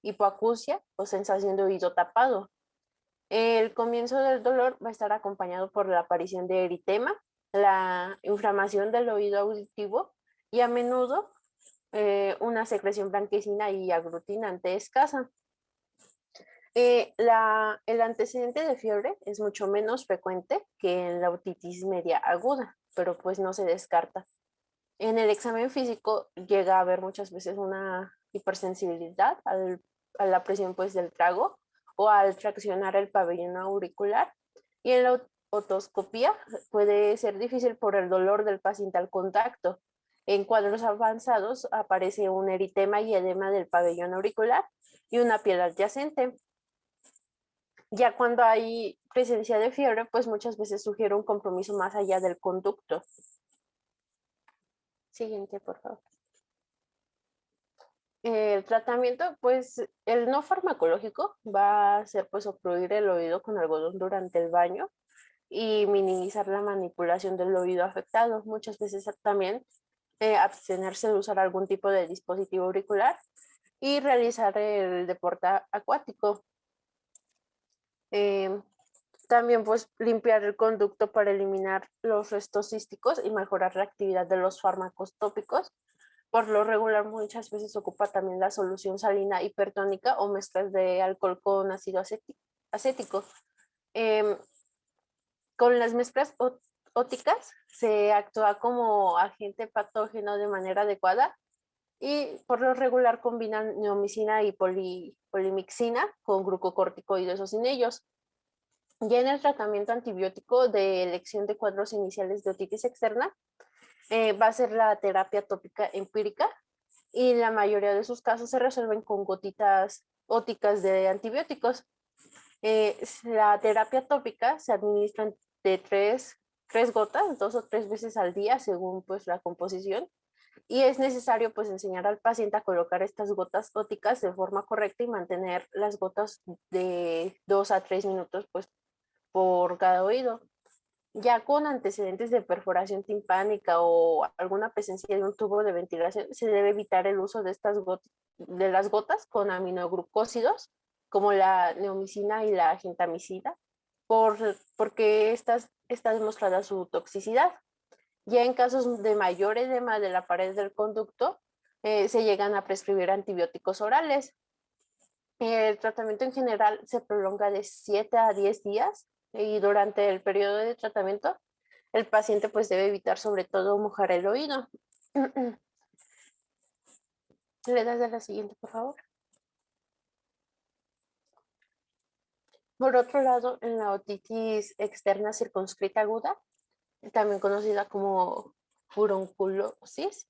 hipoacusia o sensación de oído tapado. El comienzo del dolor va a estar acompañado por la aparición de eritema, la inflamación del oído auditivo y a menudo una secreción blanquecina y aglutinante escasa. El antecedente de fiebre es mucho menos frecuente que en la otitis media aguda, pero pues no se descarta. En el examen físico llega a haber muchas veces una hipersensibilidad a la presión pues, del trago o al traccionar el pabellón auricular. Y en la otoscopía puede ser difícil por el dolor del paciente al contacto. En cuadros avanzados aparece un eritema y edema del pabellón auricular y una piel adyacente. Ya cuando hay presencia de fiebre, pues muchas veces sugiere un compromiso más allá del conducto. Siguiente, por favor. El tratamiento, pues el no farmacológico va a ser pues obstruir el oído con algodón durante el baño y minimizar la manipulación del oído afectado. Muchas veces también abstenerse de usar algún tipo de dispositivo auricular y realizar el deporte acuático. También pues limpiar el conducto para eliminar los restos císticos y mejorar la actividad de los fármacos tópicos. Por lo regular muchas veces ocupa también la solución salina hipertónica o mezclas de alcohol con ácido acético. Con las mezclas óticas se actúa como agente patógeno de manera adecuada y por lo regular combinan neomicina y polimixina con glucocorticoides o sin ellos. Ya en el tratamiento antibiótico de elección de cuadros iniciales de otitis externa, va a ser la terapia tópica empírica y la mayoría de sus casos se resuelven con gotitas óticas de antibióticos. La terapia tópica se administra de tres gotas, 2 o 3 veces al día según pues la composición y es necesario pues enseñar al paciente a colocar estas gotas óticas de forma correcta y mantener las gotas de 2 a 3 minutos pues por cada oído. Ya con antecedentes de perforación timpánica o alguna presencia de un tubo de ventilación, se debe evitar el uso de las gotas con aminoglucósidos, como la neomicina y la gentamicina, porque está demostrada su toxicidad. Ya en casos de mayor edema de la pared del conducto, se llegan a prescribir antibióticos orales. El tratamiento en general se prolonga de 7 a 10 días y durante el periodo de tratamiento el paciente pues debe evitar sobre todo mojar el oído. ¿Le das a la siguiente, por favor? Por otro lado, en la otitis externa circunscrita aguda, también conocida como furunculosis,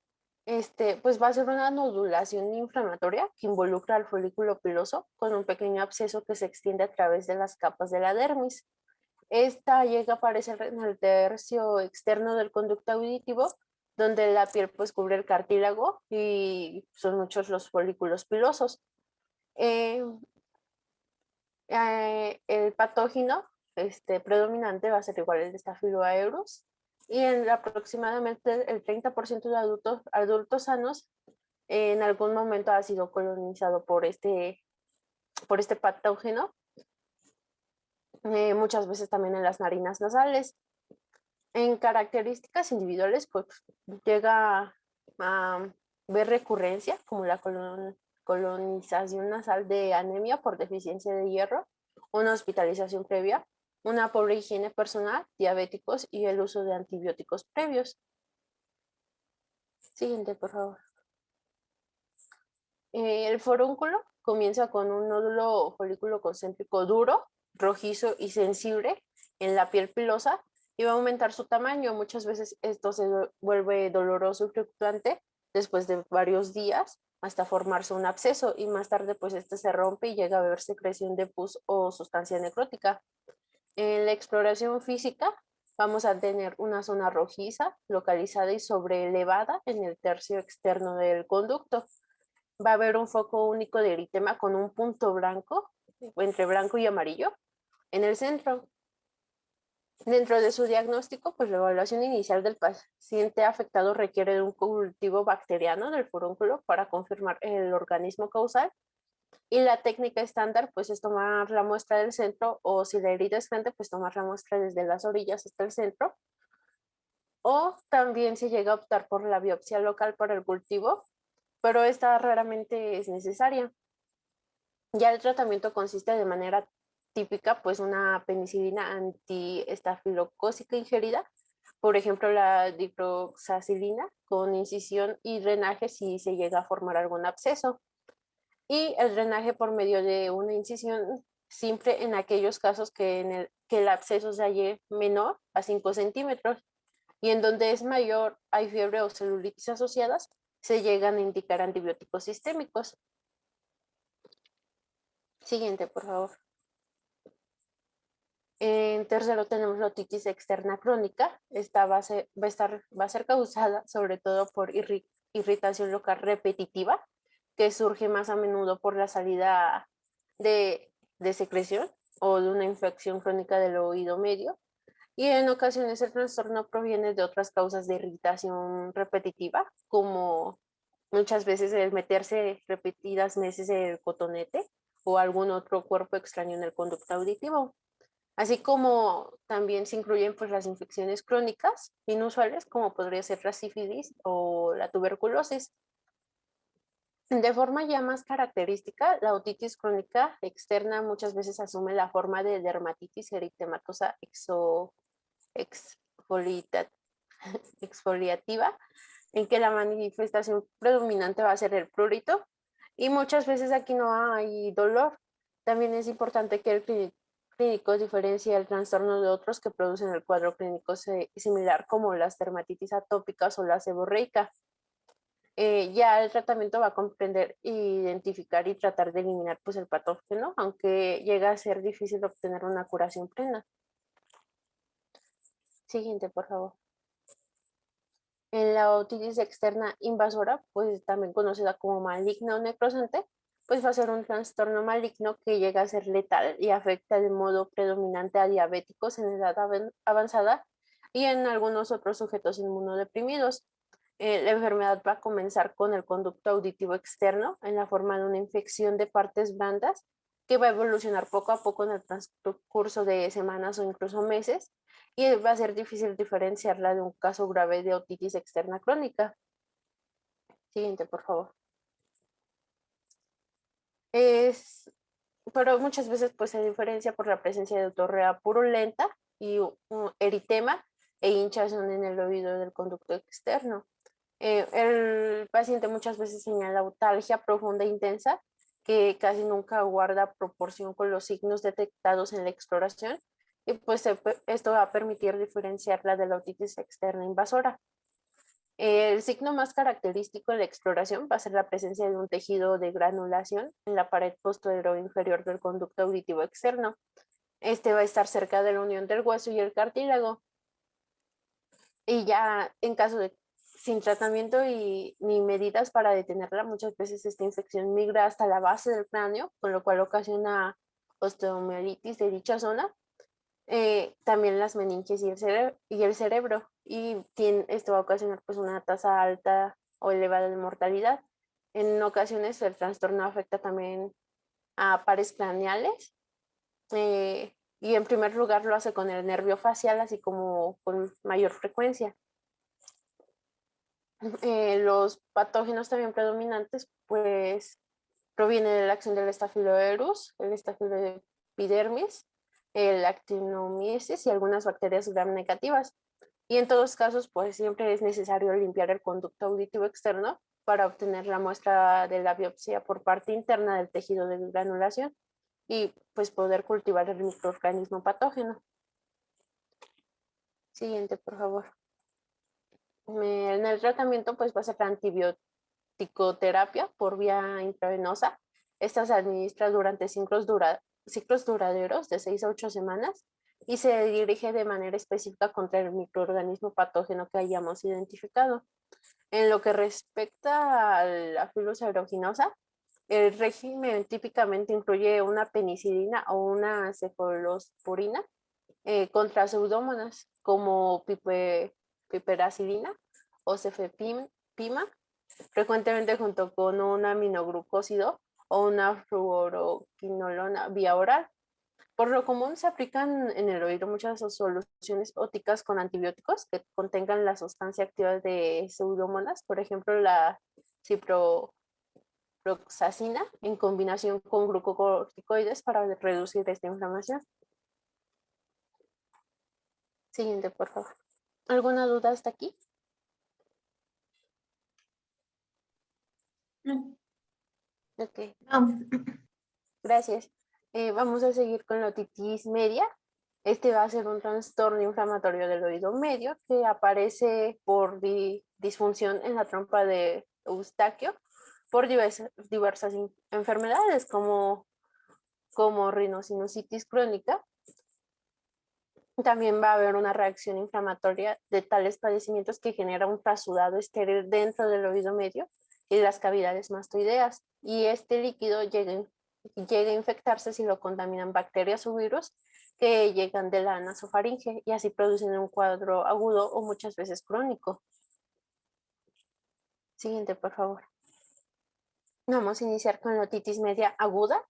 pues va a ser una nodulación inflamatoria que involucra al folículo piloso con un pequeño absceso que se extiende a través de las capas de la dermis. Esta llega a aparecer en el tercio externo del conducto auditivo, donde la piel pues cubre el cartílago y son muchos los folículos pilosos. Eh, el patógeno predominante va a ser igual el de Staphylo aureus y en aproximadamente el 30% de adultos sanos en algún momento ha sido colonizado por este patógeno, muchas veces también en las narinas nasales. En características individuales, pues llega a ver recurrencia como la colonización nasal de anemia por deficiencia de hierro, una hospitalización previa, una pobre higiene personal, diabéticos y el uso de antibióticos previos. Siguiente, por favor. El forúnculo comienza con un nódulo folículo concéntrico duro, rojizo y sensible en la piel pilosa y va a aumentar su tamaño. Muchas veces esto se vuelve doloroso y fluctuante después de varios días hasta formarse un absceso y más tarde pues este se rompe y llega a haber secreción de pus o sustancia necrótica. En la exploración física vamos a tener una zona rojiza localizada y sobreelevada en el tercio externo del conducto. Va a haber un foco único de eritema con un punto blanco, entre blanco y amarillo, en el centro. Dentro de su diagnóstico, pues la evaluación inicial del paciente afectado requiere de un cultivo bacteriano del furúnculo para confirmar el organismo causal. Y la técnica estándar, pues es tomar la muestra del centro o si la herida es grande, pues tomar la muestra desde las orillas hasta el centro. O también se llega a optar por la biopsia local para el cultivo, pero esta raramente es necesaria. Ya el tratamiento consiste de manera típica, pues una penicilina antiestafilocócica ingerida, por ejemplo la dicloxacilina con incisión y drenaje si se llega a formar algún absceso. Y el drenaje por medio de una incisión simple en aquellos casos que el absceso se halle menor a 5 centímetros y en donde es mayor, hay fiebre o celulitis asociadas, se llegan a indicar antibióticos sistémicos. Siguiente, por favor. En tercero tenemos la otitis externa crónica. Esta va a ser causada sobre todo por irritación local repetitiva, que surge más a menudo por la salida de secreción o de una infección crónica del oído medio. Y en ocasiones el trastorno proviene de otras causas de irritación repetitiva, como muchas veces el meterse repetidas veces el cotonete o algún otro cuerpo extraño en el conducto auditivo. Así como también se incluyen pues las infecciones crónicas inusuales, como podría ser la sífilis o la tuberculosis. De forma ya más característica, la otitis crónica externa muchas veces asume la forma de dermatitis eritematosa exfoliativa, en que la manifestación predominante va a ser el prurito y muchas veces aquí no hay dolor. También es importante que el clínico diferencia el trastorno de otros que producen el cuadro clínico similar como las dermatitis atópicas o la seborreica. Ya el tratamiento va a comprender, identificar y tratar de eliminar pues, el patógeno, aunque llega a ser difícil obtener una curación plena. Siguiente, por favor. En la otitis externa invasora, pues también conocida como maligna o necrosante, pues va a ser un trastorno maligno que llega a ser letal y afecta de modo predominante a diabéticos en edad avanzada y en algunos otros sujetos inmunodeprimidos. La enfermedad va a comenzar con el conducto auditivo externo en la forma de una infección de partes blandas que va a evolucionar poco a poco en el transcurso de semanas o incluso meses y va a ser difícil diferenciarla de un caso grave de otitis externa crónica. Siguiente, por favor. Pero muchas veces pues se diferencia por la presencia de otorrea purulenta y eritema e hinchazón en el oído del conducto externo. El paciente muchas veces señala otalgia profunda e intensa que casi nunca guarda proporción con los signos detectados en la exploración y pues esto va a permitir diferenciarla de la otitis externa invasora. El signo más característico en la exploración va a ser la presencia de un tejido de granulación en la pared posterior inferior del conducto auditivo externo. Este va a estar cerca de la unión del hueso y el cartílago. Y ya en caso de sin tratamiento ni medidas para detenerla, muchas veces esta infección migra hasta la base del cráneo, con lo cual ocasiona osteomielitis de dicha zona. También las meninges y el cerebro. Y esto va a ocasionar pues una tasa alta o elevada de mortalidad. En ocasiones el trastorno afecta también a pares craneales y en primer lugar lo hace con el nervio facial, así como con mayor frecuencia. Los patógenos también predominantes pues provienen de la acción del Staphylococcus, el Staphyloepidermis, el actinomyces y algunas bacterias gram negativas. Y en todos casos, pues siempre es necesario limpiar el conducto auditivo externo para obtener la muestra de la biopsia por parte interna del tejido de granulación y pues poder cultivar el microorganismo patógeno. Siguiente, por favor. En el tratamiento pues va a ser la antibioticoterapia por vía intravenosa. Esta se administra durante ciclos duraderos de 6 a 8 semanas y se dirige de manera específica contra el microorganismo patógeno que hayamos identificado. En lo que respecta a la Bacillus aeruginosa, el régimen típicamente incluye una penicilina o una cefalosporina contra pseudomonas como piperacilina o cefepima, frecuentemente junto con un aminoglucósido o una fluoroquinolona vía oral. Por lo común se aplican en el oído muchas soluciones óticas con antibióticos que contengan la sustancia activa de pseudomonas, por ejemplo la ciproxacina en combinación con glucocorticoides para reducir esta inflamación. Siguiente, por favor. ¿Alguna duda hasta aquí? No. Ok, No. gracias. Vamos a seguir con la otitis media. Este va a ser un trastorno inflamatorio del oído medio que aparece por disfunción en la trompa de Eustaquio por diversas enfermedades como rinosinusitis crónica. También va a haber una reacción inflamatoria de tales padecimientos que genera un trasudado estéril dentro del oído medio y las cavidades mastoideas. Y este líquido llega a infectarse si lo contaminan bacterias o virus que llegan de la nasofaringe y así producen un cuadro agudo o muchas veces crónico. Siguiente, por favor. Vamos a iniciar con la otitis media aguda.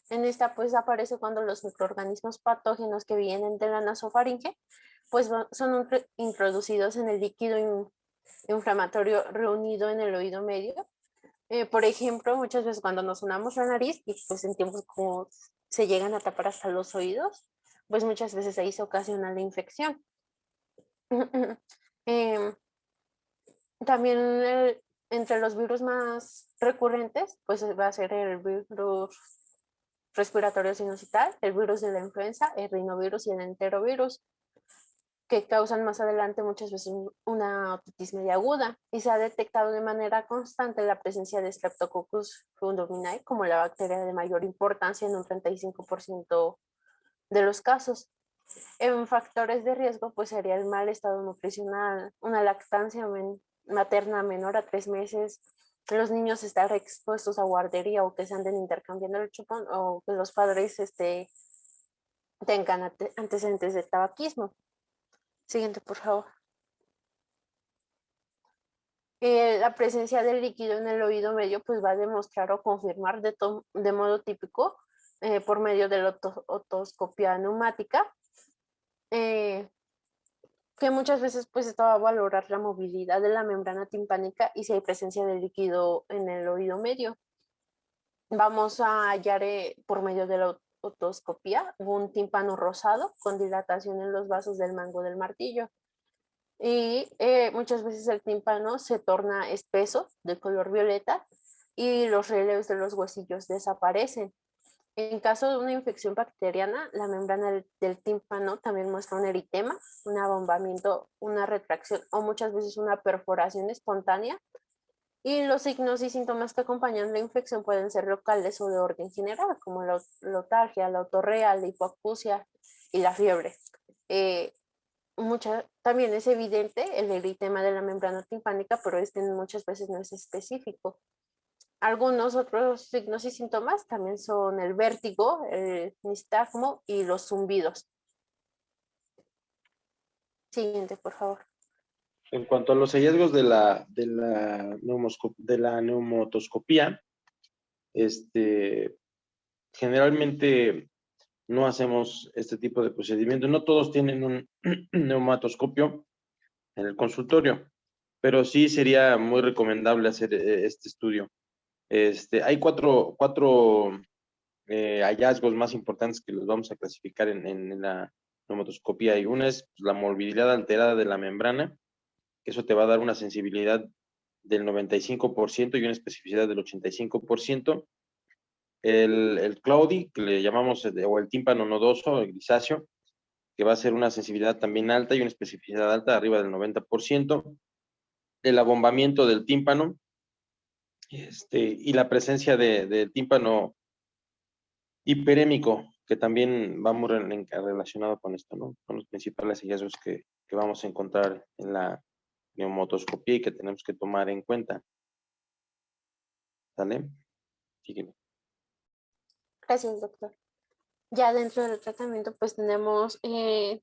En esta pues aparece cuando los microorganismos patógenos que vienen de la nasofaringe pues son introducidos en el líquido inflamatorio reunido en el oído medio. Por ejemplo, muchas veces cuando nos sonamos la nariz y pues sentimos como se llegan a tapar hasta los oídos, pues muchas veces ahí se ocasiona la infección. Em, También entre los virus más recurrentes, pues va a ser el virus respiratorio sinusital, el virus de la influenza, el rinovirus y el enterovirus, que causan más adelante muchas veces una otitis media aguda y se ha detectado de manera constante la presencia de Streptococcus pneumoniae como la bacteria de mayor importancia en un 35% de los casos. En factores de riesgo pues sería el mal estado nutricional, una lactancia materna menor a 3 meses, los niños estar expuestos a guardería o que se anden intercambiando el chupón o que los padres tengan antecedentes de tabaquismo. Siguiente, por favor. La presencia del líquido en el oído medio pues va a demostrar o confirmar de modo típico por medio de la otoscopia neumática, que muchas veces pues esto va a valorar la movilidad de la membrana timpánica y si hay presencia de líquido en el oído medio. vamos a hallar por medio de la otoscopía un tímpano rosado con dilatación en los vasos del mango del martillo. Y muchas veces el tímpano se torna espeso, de color violeta, y los relieves de los huesillos desaparecen. En caso de una infección bacteriana, la membrana del tímpano también muestra un eritema, un abombamiento, una retracción o muchas veces una perforación espontánea. Y los signos y síntomas que acompañan la infección pueden ser locales o de orden general, como la otalgia, la otorrea, la hipoacusia y la fiebre. También es evidente el eritema de la membrana timpánica, pero muchas veces no es específico. Algunos otros signos y síntomas también son el vértigo, el nistagmo y los zumbidos. Siguiente, por favor. En cuanto a los hallazgos de la neumotoscopía, generalmente no hacemos este tipo de procedimientos. No todos tienen un neumatoscopio en el consultorio, pero sí sería muy recomendable hacer este estudio. Hay cuatro hallazgos más importantes que los vamos a clasificar en la neumatoscopía. Y una es la movilidad alterada de la membrana, que eso te va a dar una sensibilidad del 95% y una especificidad del 85%. El Claudi, que le llamamos, o el tímpano nodoso, el grisáceo, que va a ser una sensibilidad también alta y una especificidad alta, arriba del 90%. El abombamiento del tímpano, y la presencia del tímpano hiperémico, que también va muy relacionado con esto, ¿no? Con los principales hallazgos que vamos a encontrar en la neumotoscopía y que tenemos que tomar en cuenta. ¿Sale? Sígueme. Gracias, doctor. Ya dentro del tratamiento, pues tenemos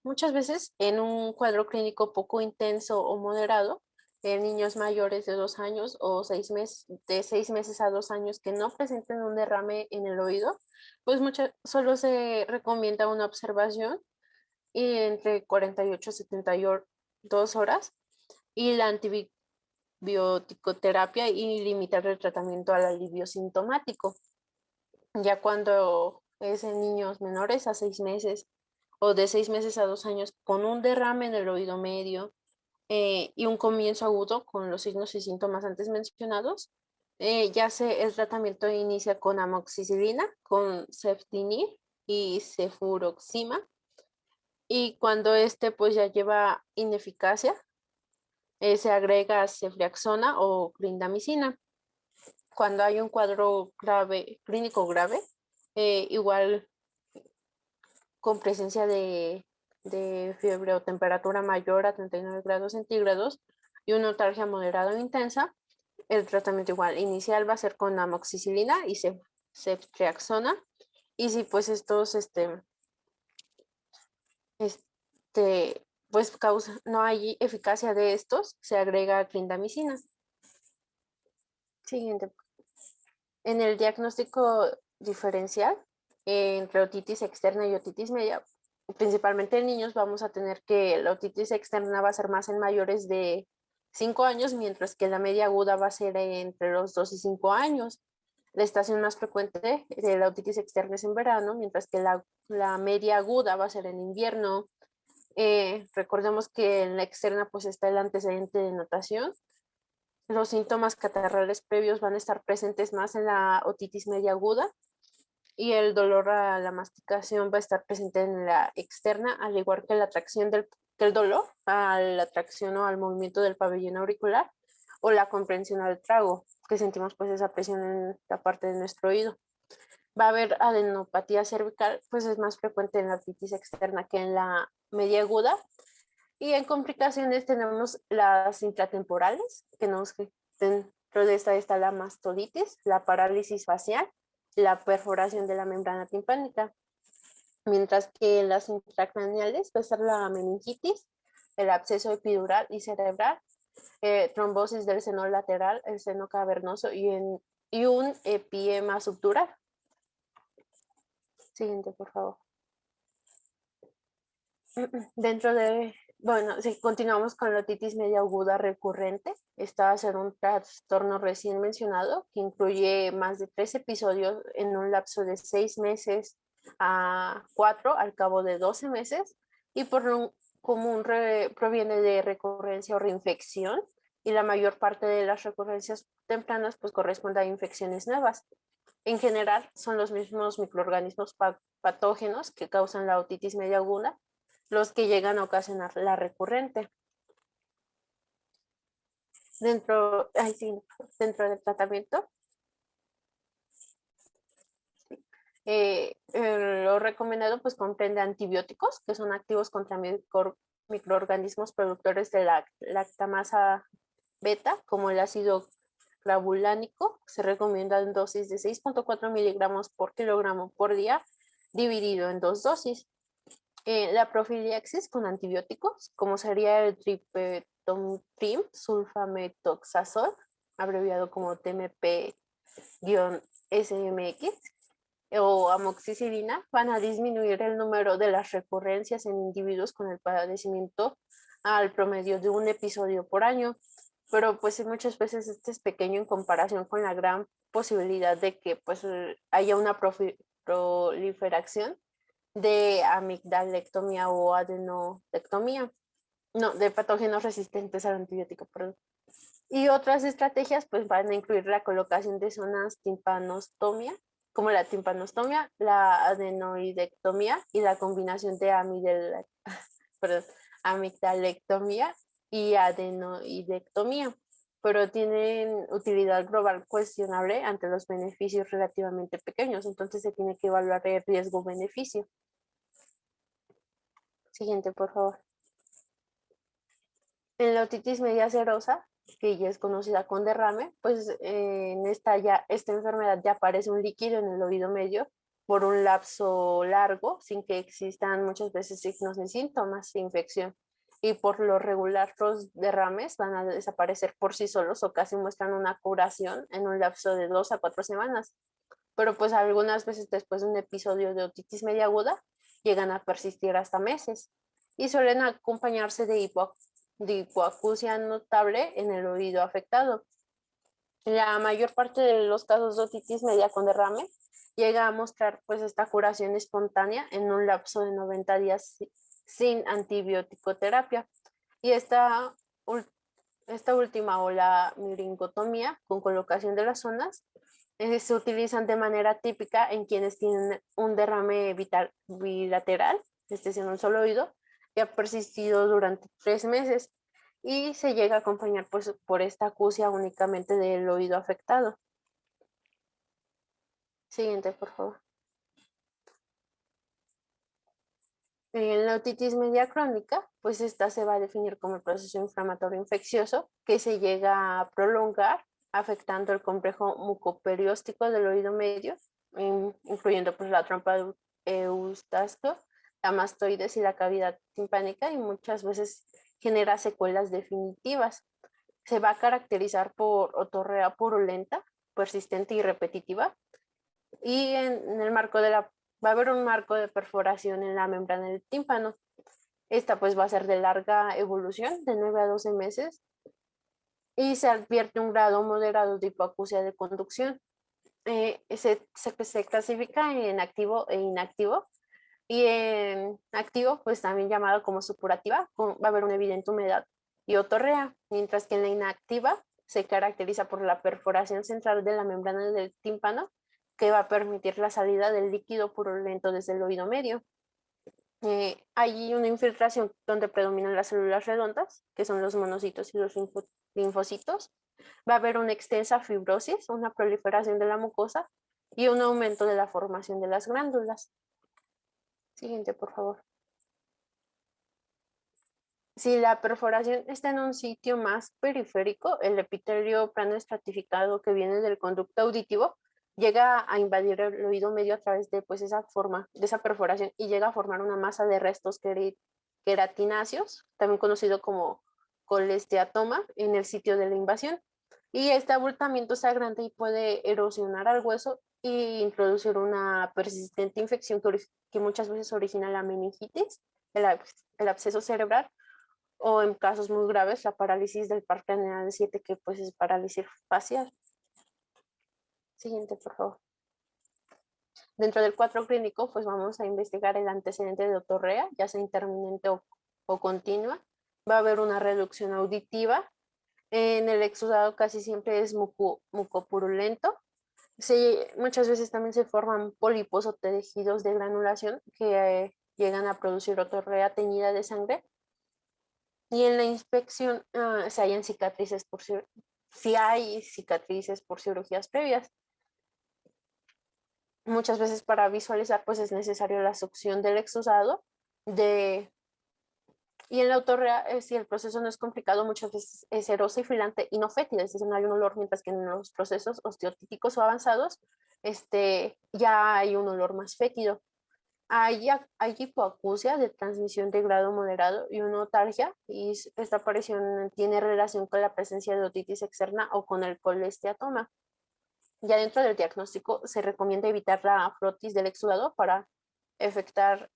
muchas veces en un cuadro clínico poco intenso o moderado, en niños mayores de 2 años o 6 meses, de 6 meses a 2 años que no presenten un derrame en el oído, pues solo se recomienda una observación entre 48 y 72 horas y la antibioticoterapia y limitar el tratamiento al alivio sintomático. Ya cuando es en niños menores a 6 meses o de 6 meses a 2 años con un derrame en el oído medio y un comienzo agudo con los signos y síntomas antes mencionados, el tratamiento inicia con amoxicilina, con ceftinir y cefuroxima, y cuando pues ya lleva ineficacia, se agrega ceftriaxona o clindamicina. Cuando hay un cuadro grave, clínico grave, igual con presencia de fiebre o temperatura mayor a 39 grados centígrados y una otalgia moderada o intensa, el tratamiento igual inicial va a ser con amoxicilina y ceftriaxona. Y si pues pues no hay eficacia de estos, se agrega clindamicina. Siguiente. En el diagnóstico diferencial entre otitis externa y otitis media, principalmente en niños, vamos a tener que la otitis externa va a ser más en mayores de 5 años, mientras que la media aguda va a ser entre los 2 y 5 años. La estación más frecuente de la otitis externa es en verano, mientras que la media aguda va a ser en invierno. Recordemos que en la externa pues está el antecedente de notación. Los síntomas catarrales previos van a estar presentes más en la otitis media aguda y el dolor a la masticación va a estar presente en la externa, al igual que el dolor a la tracción o al movimiento del pabellón auricular o la comprensión al trago, que sentimos pues esa presión en la parte de nuestro oído. Va a haber adenopatía cervical, pues es más frecuente en la otitis externa que en la media aguda. Y en complicaciones tenemos las intratemporales, dentro de esta está la mastoditis, la parálisis facial, la perforación de la membrana timpánica, mientras que en las intracraneales va a estar la meningitis, el absceso epidural y cerebral, trombosis del seno lateral, el seno cavernoso y un epiema subdural. Siguiente, por favor. Dentro de Bueno, si continuamos con la otitis media aguda recurrente, esta va a ser un trastorno recién mencionado que incluye más de 3 episodios en un lapso de 6 meses a 4 al cabo de 12 meses y por lo común proviene de recurrencia o reinfección y la mayor parte de las recurrencias tempranas pues corresponde a infecciones nuevas. En general son los mismos microorganismos patógenos que causan la otitis media aguda los que llegan a ocasionar la recurrente. Dentro del tratamiento, lo recomendado pues comprende antibióticos, que son activos contra microorganismos productores de la lactamasa beta, como el ácido clavulánico. Se recomienda en dosis de 6.4 miligramos por kilogramo por día, dividido en 2 dosis. La profilaxis con antibióticos, como sería el tripetomtrim sulfametoxazol, abreviado como TMP-SMX, o amoxicilina, van a disminuir el número de las recurrencias en individuos con el padecimiento al promedio de un episodio por año, pero pues muchas veces este es pequeño en comparación con la gran posibilidad de que pues haya una proliferación de amigdalectomía o adenodectomía, no, de patógenos resistentes al antibiótico, perdón. Y otras estrategias pues van a incluir la colocación de zonas timpanostomía, como la timpanostomía, la adenoidectomía y la combinación de amigdalectomía y adenoidectomía, pero tienen utilidad global cuestionable ante los beneficios relativamente pequeños, entonces se tiene que evaluar el riesgo-beneficio. Siguiente, por favor. En la otitis media serosa, que ya es conocida con derrame, pues en esta enfermedad ya aparece un líquido en el oído medio por un lapso largo, sin que existan muchas veces signos ni síntomas de infección. Y por lo regular los derrames van a desaparecer por sí solos o casi muestran una curación en un lapso de 2 a 4 semanas. Pero pues algunas veces después de un episodio de otitis media aguda, llegan a persistir hasta meses y suelen acompañarse de hipoacusia notable en el oído afectado. La mayor parte de los casos de otitis media con derrame llega a mostrar pues esta curación espontánea en un lapso de 90 días sin antibiótico-terapia. Y esta última o la miringotomía con colocación de las zonas se utilizan de manera típica en quienes tienen un derrame bilateral, es en un solo oído, que ha persistido durante 3 meses y se llega a acompañar pues, por esta acusia únicamente del oído afectado. Siguiente, por favor. En la otitis media crónica, pues esta se va a definir como el proceso inflamatorio infeccioso que se llega a prolongar afectando el complejo mucoperióstico del oído medio, incluyendo pues la trompa de Eustaquio, la mastoides y la cavidad timpánica, y muchas veces genera secuelas definitivas. Se va a caracterizar por otorrea purulenta, persistente y repetitiva, y en el marco va a haber un marco de perforación en la membrana del tímpano. Esta pues va a ser de larga evolución, de 9 a 12 meses, y se advierte un grado moderado de hipoacusia de conducción. Se clasifica en activo e inactivo, y en activo pues también llamado como supurativa, va a haber una evidente humedad y otorrea, mientras que en la inactiva se caracteriza por la perforación central de la membrana del tímpano que va a permitir la salida del líquido purulento desde el oído medio. Hay una infiltración donde predominan las células redondas, que son los monocitos y los linfocitos. Va a haber una extensa fibrosis, una proliferación de la mucosa y un aumento de la formación de las glándulas. Siguiente, por favor. Si la perforación está en un sitio más periférico, el epitelio plano estratificado que viene del conducto auditivo llega a invadir el oído medio a través de pues, esa perforación y llega a formar una masa de restos queratináceos, también conocido como colesteatoma, en el sitio de la invasión. Y este abultamiento es grande y puede erosionar al hueso e introducir una persistente infección que muchas veces origina la meningitis, el absceso cerebral o en casos muy graves la parálisis del par craneal 7, que pues es parálisis facial. Siguiente, por favor. Dentro del cuadro clínico, pues vamos a investigar el antecedente de otorrea, ya sea intermitente o continua. Va a haber una reducción auditiva. En el exudado casi siempre es mucopurulento. Muchas veces también se forman pólipos o tejidos de granulación que llegan a producir otorrea teñida de sangre. Y en la inspección si hay cicatrices por cirugías previas. Muchas veces para visualizar pues es necesario la succión del exudado y en la otorrea, si el proceso no es complicado, muchas veces es serosa y filante y no fétida, es decir, no hay un olor, mientras que en los procesos osteotíticos o avanzados ya hay un olor más fétido. Hay hipoacusia de transmisión de grado moderado y una otalgia, y esta aparición tiene relación con la presencia de otitis externa o con el colesteatoma. Ya dentro del diagnóstico se recomienda evitar la frotis del exudado para efectuar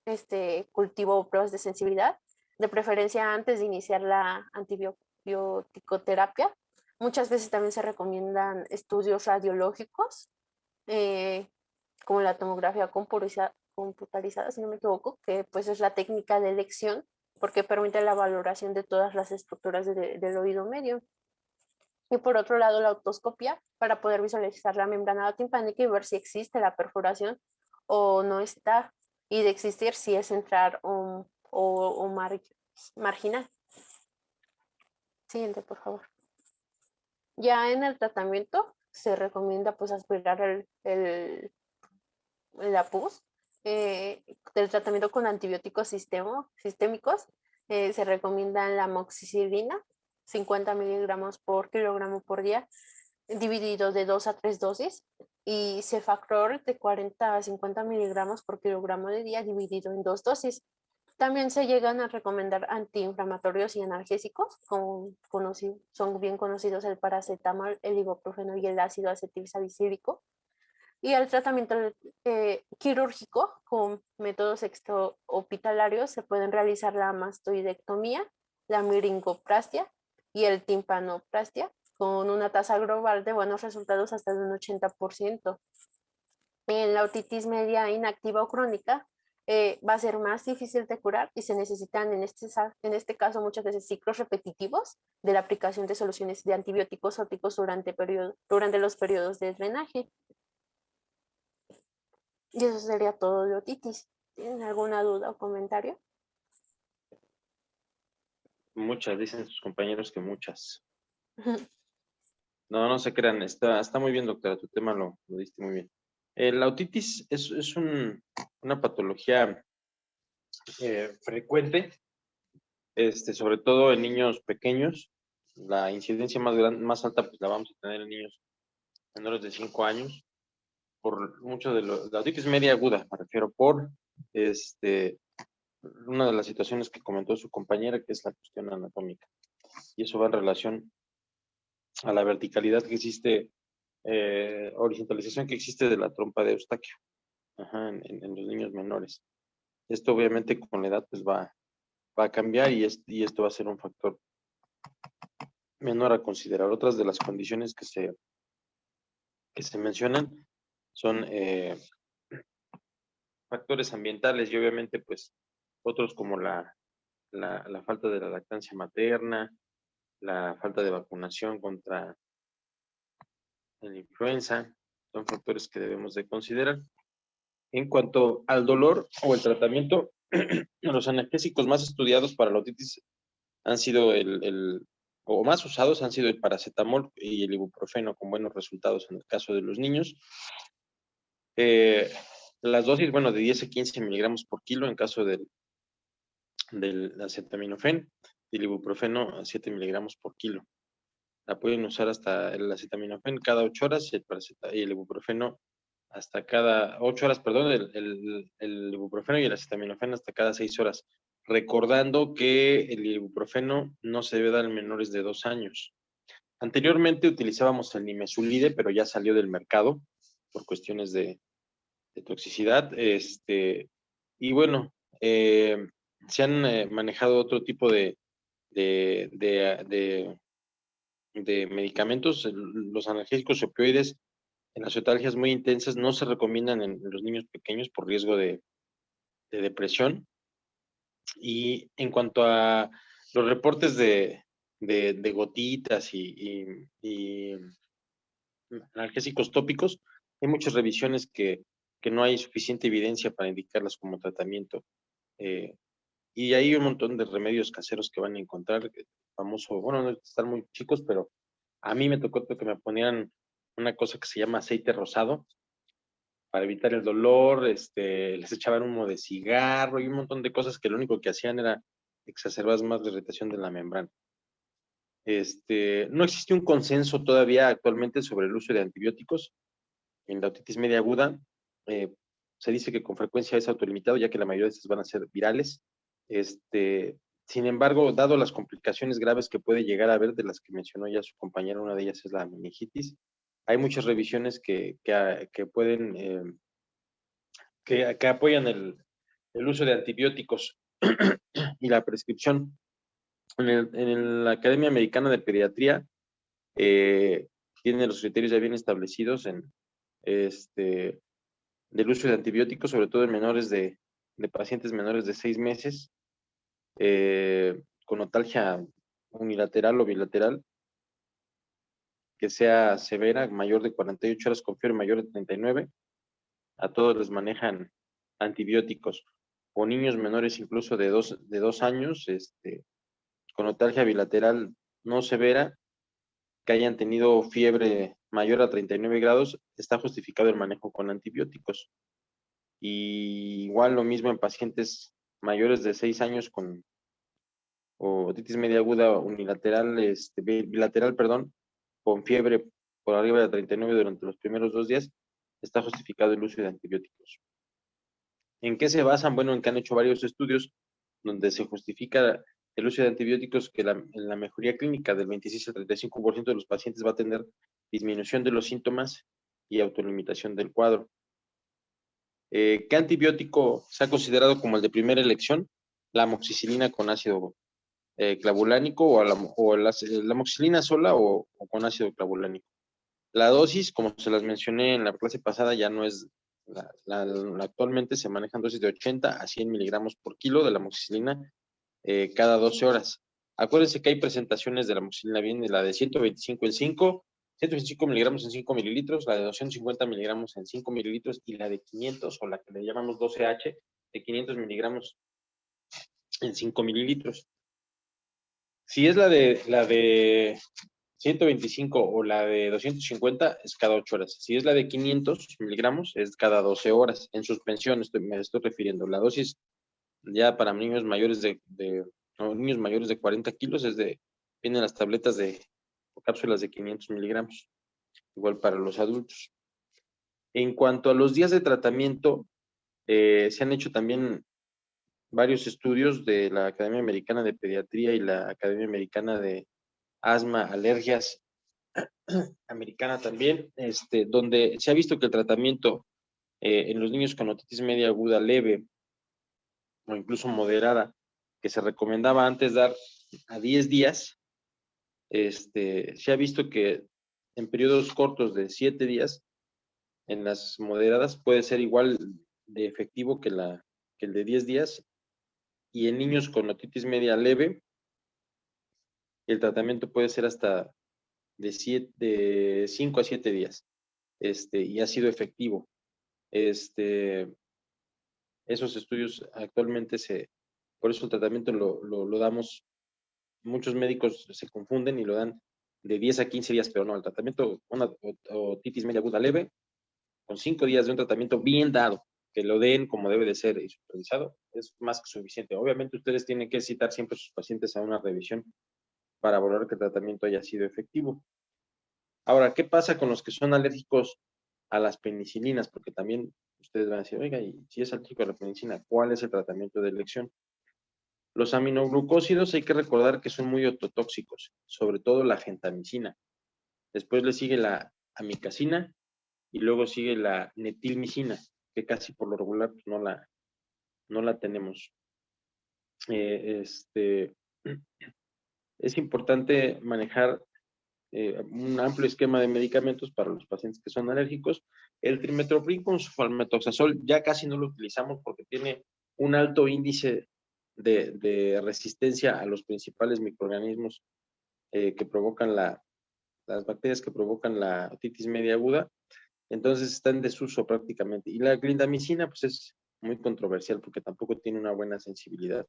cultivo o pruebas de sensibilidad, de preferencia antes de iniciar la antibioticoterapia. Muchas veces también se recomiendan estudios radiológicos, como la tomografía computarizada, si no me equivoco, que pues es la técnica de elección porque permite la valoración de todas las estructuras del oído medio. Y por otro lado, la otoscopia para poder visualizar la membrana timpánica y ver si existe la perforación o no está, y de existir si es central o marginal. Siguiente, por favor. Ya en el tratamiento se recomienda pues aspirar la pus. Del tratamiento con antibióticos sistémicos se recomienda la amoxicilina, 50 miligramos por kilogramo por día, dividido de 2 a 3 dosis, y cefaclor de 40 a 50 miligramos por kilogramo de día, dividido en 2 dosis. También se llegan a recomendar antiinflamatorios y analgésicos, son bien conocidos el paracetamol, el ibuprofeno y el ácido acetilsalicílico. Y el tratamiento quirúrgico con métodos extrahospitalarios se pueden realizar la mastoidectomía, la miringoplastia y el timpanoplastia, con una tasa global de buenos resultados hasta de un 80%. En la otitis media inactiva o crónica va a ser más difícil de curar y se necesitan en este caso muchas veces ciclos repetitivos de la aplicación de soluciones de antibióticos ópticos durante los periodos de drenaje. Y eso sería todo de otitis. ¿Tienen alguna duda o comentario? Muchas, dicen sus compañeros que muchas. No, no se crean, está muy bien, doctora, tu tema lo diste muy bien. La otitis es una patología frecuente, sobre todo en niños pequeños. La incidencia más alta pues la vamos a tener en niños menores de 5 años, por mucho de la otitis media aguda, me refiero por una de las situaciones que comentó su compañera, que es la cuestión anatómica. Y eso va en relación a la verticalidad que existe, horizontalización que existe de la trompa de Eustaquio en los niños menores. Esto obviamente con la edad pues va a cambiar y esto va a ser un factor menor a considerar. Otras de las condiciones que se mencionan son factores ambientales y obviamente pues otros como la falta de la lactancia materna, la falta de vacunación contra la influenza, son factores que debemos de considerar. En cuanto al dolor o el tratamiento, los analgésicos más estudiados para la otitis han sido o más usados han sido el paracetamol y el ibuprofeno, con buenos resultados en el caso de los niños. Las dosis, de 10 a 15 miligramos por kilo en caso del acetaminofén, y el ibuprofeno a 7 miligramos por kilo. La pueden usar hasta el acetaminofén cada 8 horas y el ibuprofeno hasta cada 8 horas, perdón, el ibuprofeno y el acetaminofén hasta cada 6 horas. Recordando que el ibuprofeno no se debe dar en menores de 2 años. Anteriormente utilizábamos el nimesulide, pero ya salió del mercado por cuestiones de toxicidad. Y bueno, se han manejado otro tipo de de medicamentos. Los analgésicos opioides en las cetalgias muy intensas no se recomiendan en los niños pequeños por riesgo de depresión. Y en cuanto a los reportes de gotitas y analgésicos tópicos, hay muchas revisiones que no hay suficiente evidencia para indicarlas como tratamiento. Y hay un montón de remedios caseros que van a encontrar, famoso, bueno, no están muy chicos, pero a mí me tocó que me ponían una cosa que se llama aceite rosado para evitar el dolor, les echaban humo de cigarro y un montón de cosas que lo único que hacían era exacerbar más la irritación de la membrana. No existe un consenso todavía actualmente sobre el uso de antibióticos en la otitis media aguda. Se dice que con frecuencia es autolimitado, ya que la mayoría de estas van a ser virales. Sin embargo, dado las complicaciones graves que puede llegar a haber, de las que mencionó ya su compañera, una de ellas es la meningitis, hay muchas revisiones que pueden, que apoyan el uso de antibióticos y la prescripción. En la Academia Americana de Pediatría tiene los criterios ya bien establecidos del uso de antibióticos, sobre todo en menores de pacientes menores de 6 meses, con notalgia unilateral o bilateral, que sea severa, mayor de 48 horas con fiebre mayor de 39, a todos les manejan antibióticos, o niños menores incluso de 2 años, con notalgia bilateral no severa, que hayan tenido fiebre mayor a 39 grados, está justificado el manejo con antibióticos. Y igual lo mismo en pacientes mayores de 6 años con otitis media aguda unilateral, bilateral, perdón, con fiebre por arriba de 39 durante los primeros 2 días, está justificado el uso de antibióticos. ¿En qué se basan? Bueno, en que han hecho varios estudios donde se justifica el uso de antibióticos, que en la mejoría clínica del 26 al 35% de los pacientes va a tener disminución de los síntomas y autolimitación del cuadro. ¿Qué antibiótico se ha considerado como el de primera elección? La amoxicilina con ácido clavulánico, o la amoxicilina sola o con ácido clavulánico. La dosis, como se las mencioné en la clase pasada, ya no es, actualmente se manejan dosis de 80 a 100 miligramos por kilo de la amoxicilina cada 12 horas. Acuérdense que hay presentaciones de la amoxicilina, viene la de 125 en 5, 125 miligramos en 5 mililitros, la de 250 miligramos en 5 mililitros y la de 500, o la que le llamamos 12H, de 500 miligramos en 5 mililitros. Si es la de 125 o la de 250, es cada 8 horas. Si es la de 500 miligramos, es cada 12 horas. En suspensión me estoy refiriendo. La dosis ya para niños mayores niños mayores de 40 kilos vienen las tabletas o cápsulas de 500 miligramos. Igual para los adultos. En cuanto a los días de tratamiento, se han hecho también varios estudios de la Academia Americana de Pediatría y la Academia Americana de Asma, Alergias americana también, donde se ha visto que el tratamiento en los niños con otitis media aguda leve o incluso moderada, que se recomendaba antes dar a 10 días, se ha visto que en periodos cortos de 7 días, en las moderadas puede ser igual de efectivo que el de 10 días, y en niños con otitis media leve, el tratamiento puede ser hasta de 5 a 7 días, y ha sido efectivo. Esos estudios actualmente por eso el tratamiento lo damos, muchos médicos se confunden y lo dan de 10 a 15 días, pero no, el tratamiento, una otitis media aguda leve, con 5 días de un tratamiento bien dado, que lo den como debe de ser y supervisado, es más que suficiente. Obviamente ustedes tienen que citar siempre a sus pacientes a una revisión para valorar que el tratamiento haya sido efectivo. Ahora, ¿qué pasa con los que son alérgicos a las penicilinas? Porque también ustedes van a decir, oiga, y si es alérgico a la penicilina, ¿cuál es el tratamiento de elección? Los aminoglucósidos hay que recordar que son muy ototóxicos, sobre todo la gentamicina. Después le sigue la amicacina y luego sigue la netilmicina, que casi por lo regular pues, no la tenemos. es importante manejar un amplio esquema de medicamentos para los pacientes que son alérgicos. El trimestoprim con sulfamethoxazol ya casi no lo utilizamos porque tiene un alto índice de resistencia a los principales microorganismos que provocan las bacterias que provocan la otitis media aguda. Entonces está en desuso prácticamente. Y la clindamicina pues es muy controversial porque tampoco tiene una buena sensibilidad.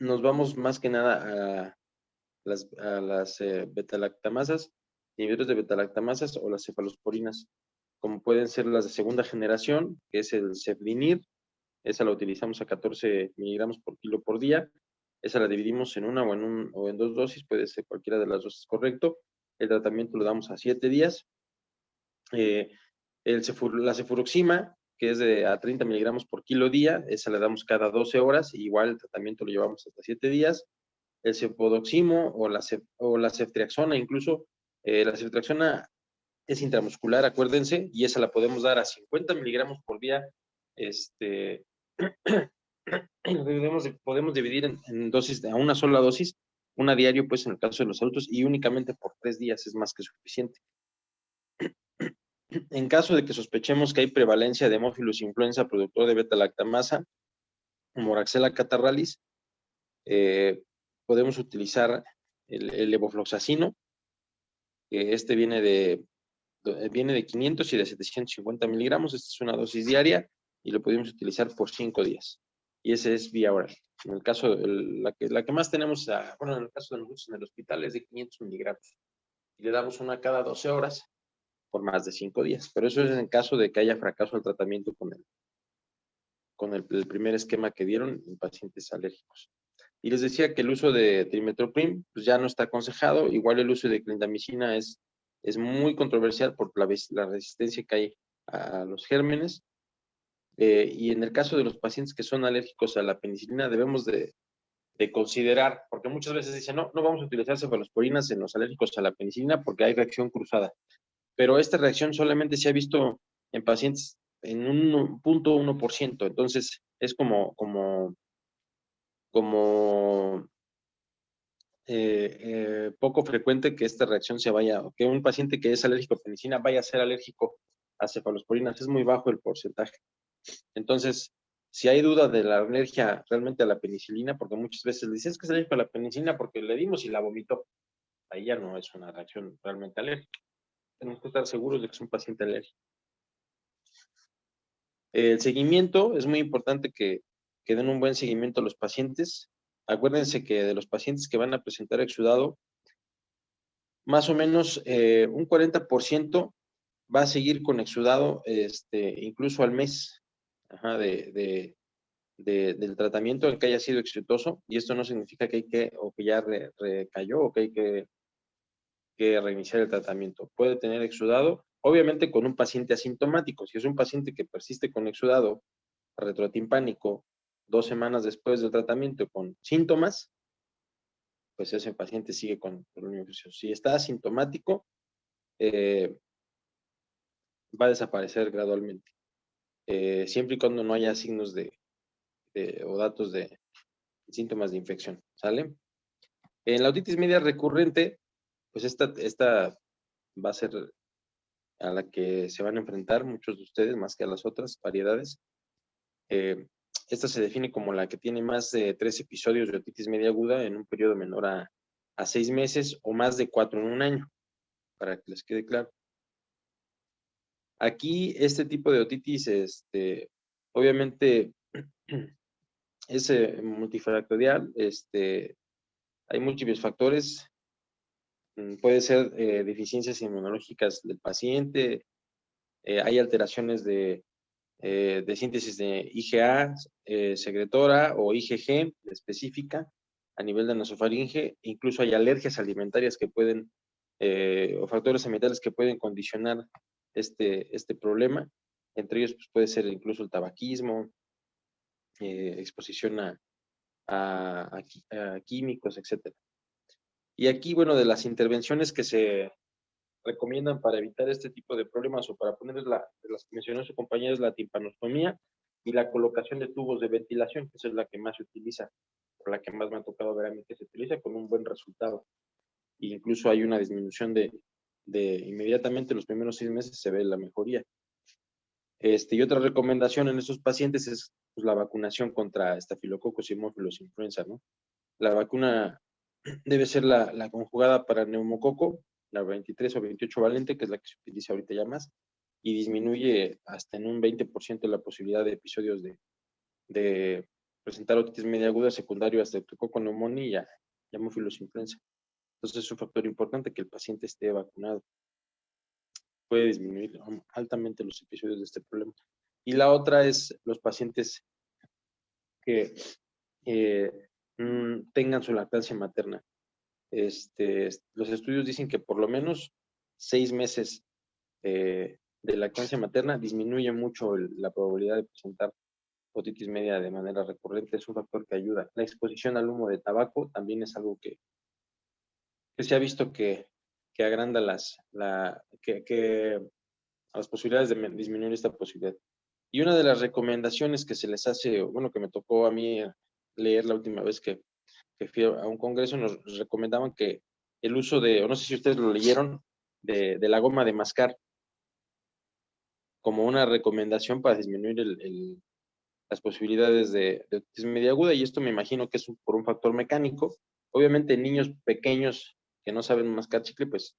Nos vamos más que nada a las betalactamasas, inhibidores de betalactamasas o las cefalosporinas, como pueden ser las de segunda generación, que es el cefdinir. Esa la utilizamos a 14 miligramos por kilo por día. Esa la dividimos en una o en dos dosis, puede ser cualquiera de las dos, es correcto. El tratamiento lo damos a 7 días. La cefuroxima, que es a 30 miligramos por kilo día, esa la damos cada 12 horas, igual el tratamiento lo llevamos hasta 7 días. El cepodoximo o la ceftriaxona, incluso la ceftriaxona es intramuscular, acuérdense, y esa la podemos dar a 50 miligramos por día. Podemos dividir en dosis, a una sola dosis, una diario, pues en el caso de los adultos, y únicamente por 3 días es más que suficiente. En caso de que sospechemos que hay prevalencia de Haemophilus influenza productor de beta-lactamasa, Moraxella catarrhalis, podemos utilizar el levofloxacino, que viene de 500 y de 750 miligramos. Esta es una dosis diaria y lo podemos utilizar por 5 días. Y ese es vía oral. En el caso, la que más tenemos, en el caso de nosotros en el hospital es de 500 miligramos. Y le damos una cada 12 horas por más de 5 días. Pero eso es en caso de que haya fracaso al tratamiento con el primer esquema que dieron en pacientes alérgicos. Y les decía que el uso de trimestoprim pues ya no está aconsejado. Igual el uso de clindamicina es muy controversial por la resistencia que hay a los gérmenes. Y en el caso de los pacientes que son alérgicos a la penicilina, debemos de considerar, porque muchas veces dicen, no vamos a utilizar cefalosporinas en los alérgicos a la penicilina porque hay reacción cruzada. Pero esta reacción solamente se ha visto en pacientes en 1.1%. Entonces, es como poco frecuente que esta reacción que un paciente que es alérgico a penicilina vaya a ser alérgico a cefalosporinas. Es muy bajo el porcentaje. Entonces, si hay duda de la alergia realmente a la penicilina, porque muchas veces le dices que es alérgico a la penicilina porque le dimos y la vomitó, ahí ya no es una reacción realmente alérgica. Tenemos que estar seguros de que es un paciente alérgico. El seguimiento, es muy importante que den un buen seguimiento a los pacientes. Acuérdense que de los pacientes que van a presentar exudado, más o menos un 40% va a seguir con exudado incluso al mes del tratamiento, el que haya sido exitoso, y esto no significa que ya recayó o que hay que reiniciar el tratamiento. Puede tener exudado, obviamente con un paciente asintomático. Si es un paciente que persiste con exudado retrotimpánico 2 semanas después del tratamiento con síntomas, pues ese paciente sigue con una infección. Si está asintomático, va a desaparecer gradualmente, siempre y cuando no haya signos o datos de síntomas de infección, ¿sale? En la otitis media recurrente, pues esta va a ser a la que se van a enfrentar muchos de ustedes, más que a las otras variedades. Esta se define como la que tiene más de 3 episodios de otitis media aguda en un periodo menor a 6 meses o más de 4 en un año, para que les quede claro. Aquí, este tipo de otitis, obviamente, es multifactorial, hay múltiples factores. Puede ser deficiencias inmunológicas del paciente, hay alteraciones de síntesis de IgA secretora o IgG específica a nivel de nasofaringe. Incluso hay alergias alimentarias que pueden, o factores ambientales que pueden condicionar este problema. Entre ellos pues, puede ser incluso el tabaquismo, exposición a químicos, etc. Y aquí, bueno, de las intervenciones que se recomiendan para evitar este tipo de problemas o para poner de las que mencionó su compañera, es la timpanostomía y la colocación de tubos de ventilación, que esa es la que más se utiliza la que más me ha tocado ver a mí que se utiliza con un buen resultado. E incluso hay una disminución de inmediatamente los primeros 6 meses se ve la mejoría. Y otra recomendación en estos pacientes es pues, la vacunación contra estafilococos y hemófilos influenza, ¿no? La vacuna debe ser la conjugada para neumococo, la 23 o 28 valente, que es la que se utiliza ahorita ya más, y disminuye hasta en un 20% la posibilidad de episodios de presentar otitis media aguda secundario a Streptococcus pneumoniae y a hemófilos influenza. Entonces es un factor importante que el paciente esté vacunado. Puede disminuir altamente los episodios de este problema. Y la otra es los pacientes que tengan su lactancia materna. Los estudios dicen que por lo menos 6 meses de lactancia materna disminuye mucho la probabilidad de presentar otitis media de manera recurrente. Es un factor que ayuda. La exposición al humo de tabaco también es algo que se ha visto que agranda a las posibilidades de disminuir esta posibilidad. Y una de las recomendaciones que se les hace, bueno, que me tocó a mí leer la última vez que fui a un congreso, nos recomendaban que el uso o no sé si ustedes lo leyeron, de la goma de mascar, como una recomendación para disminuir las posibilidades de otitis media aguda, y esto me imagino que es por un factor mecánico. Obviamente en niños pequeños que no saben mascar chicle, pues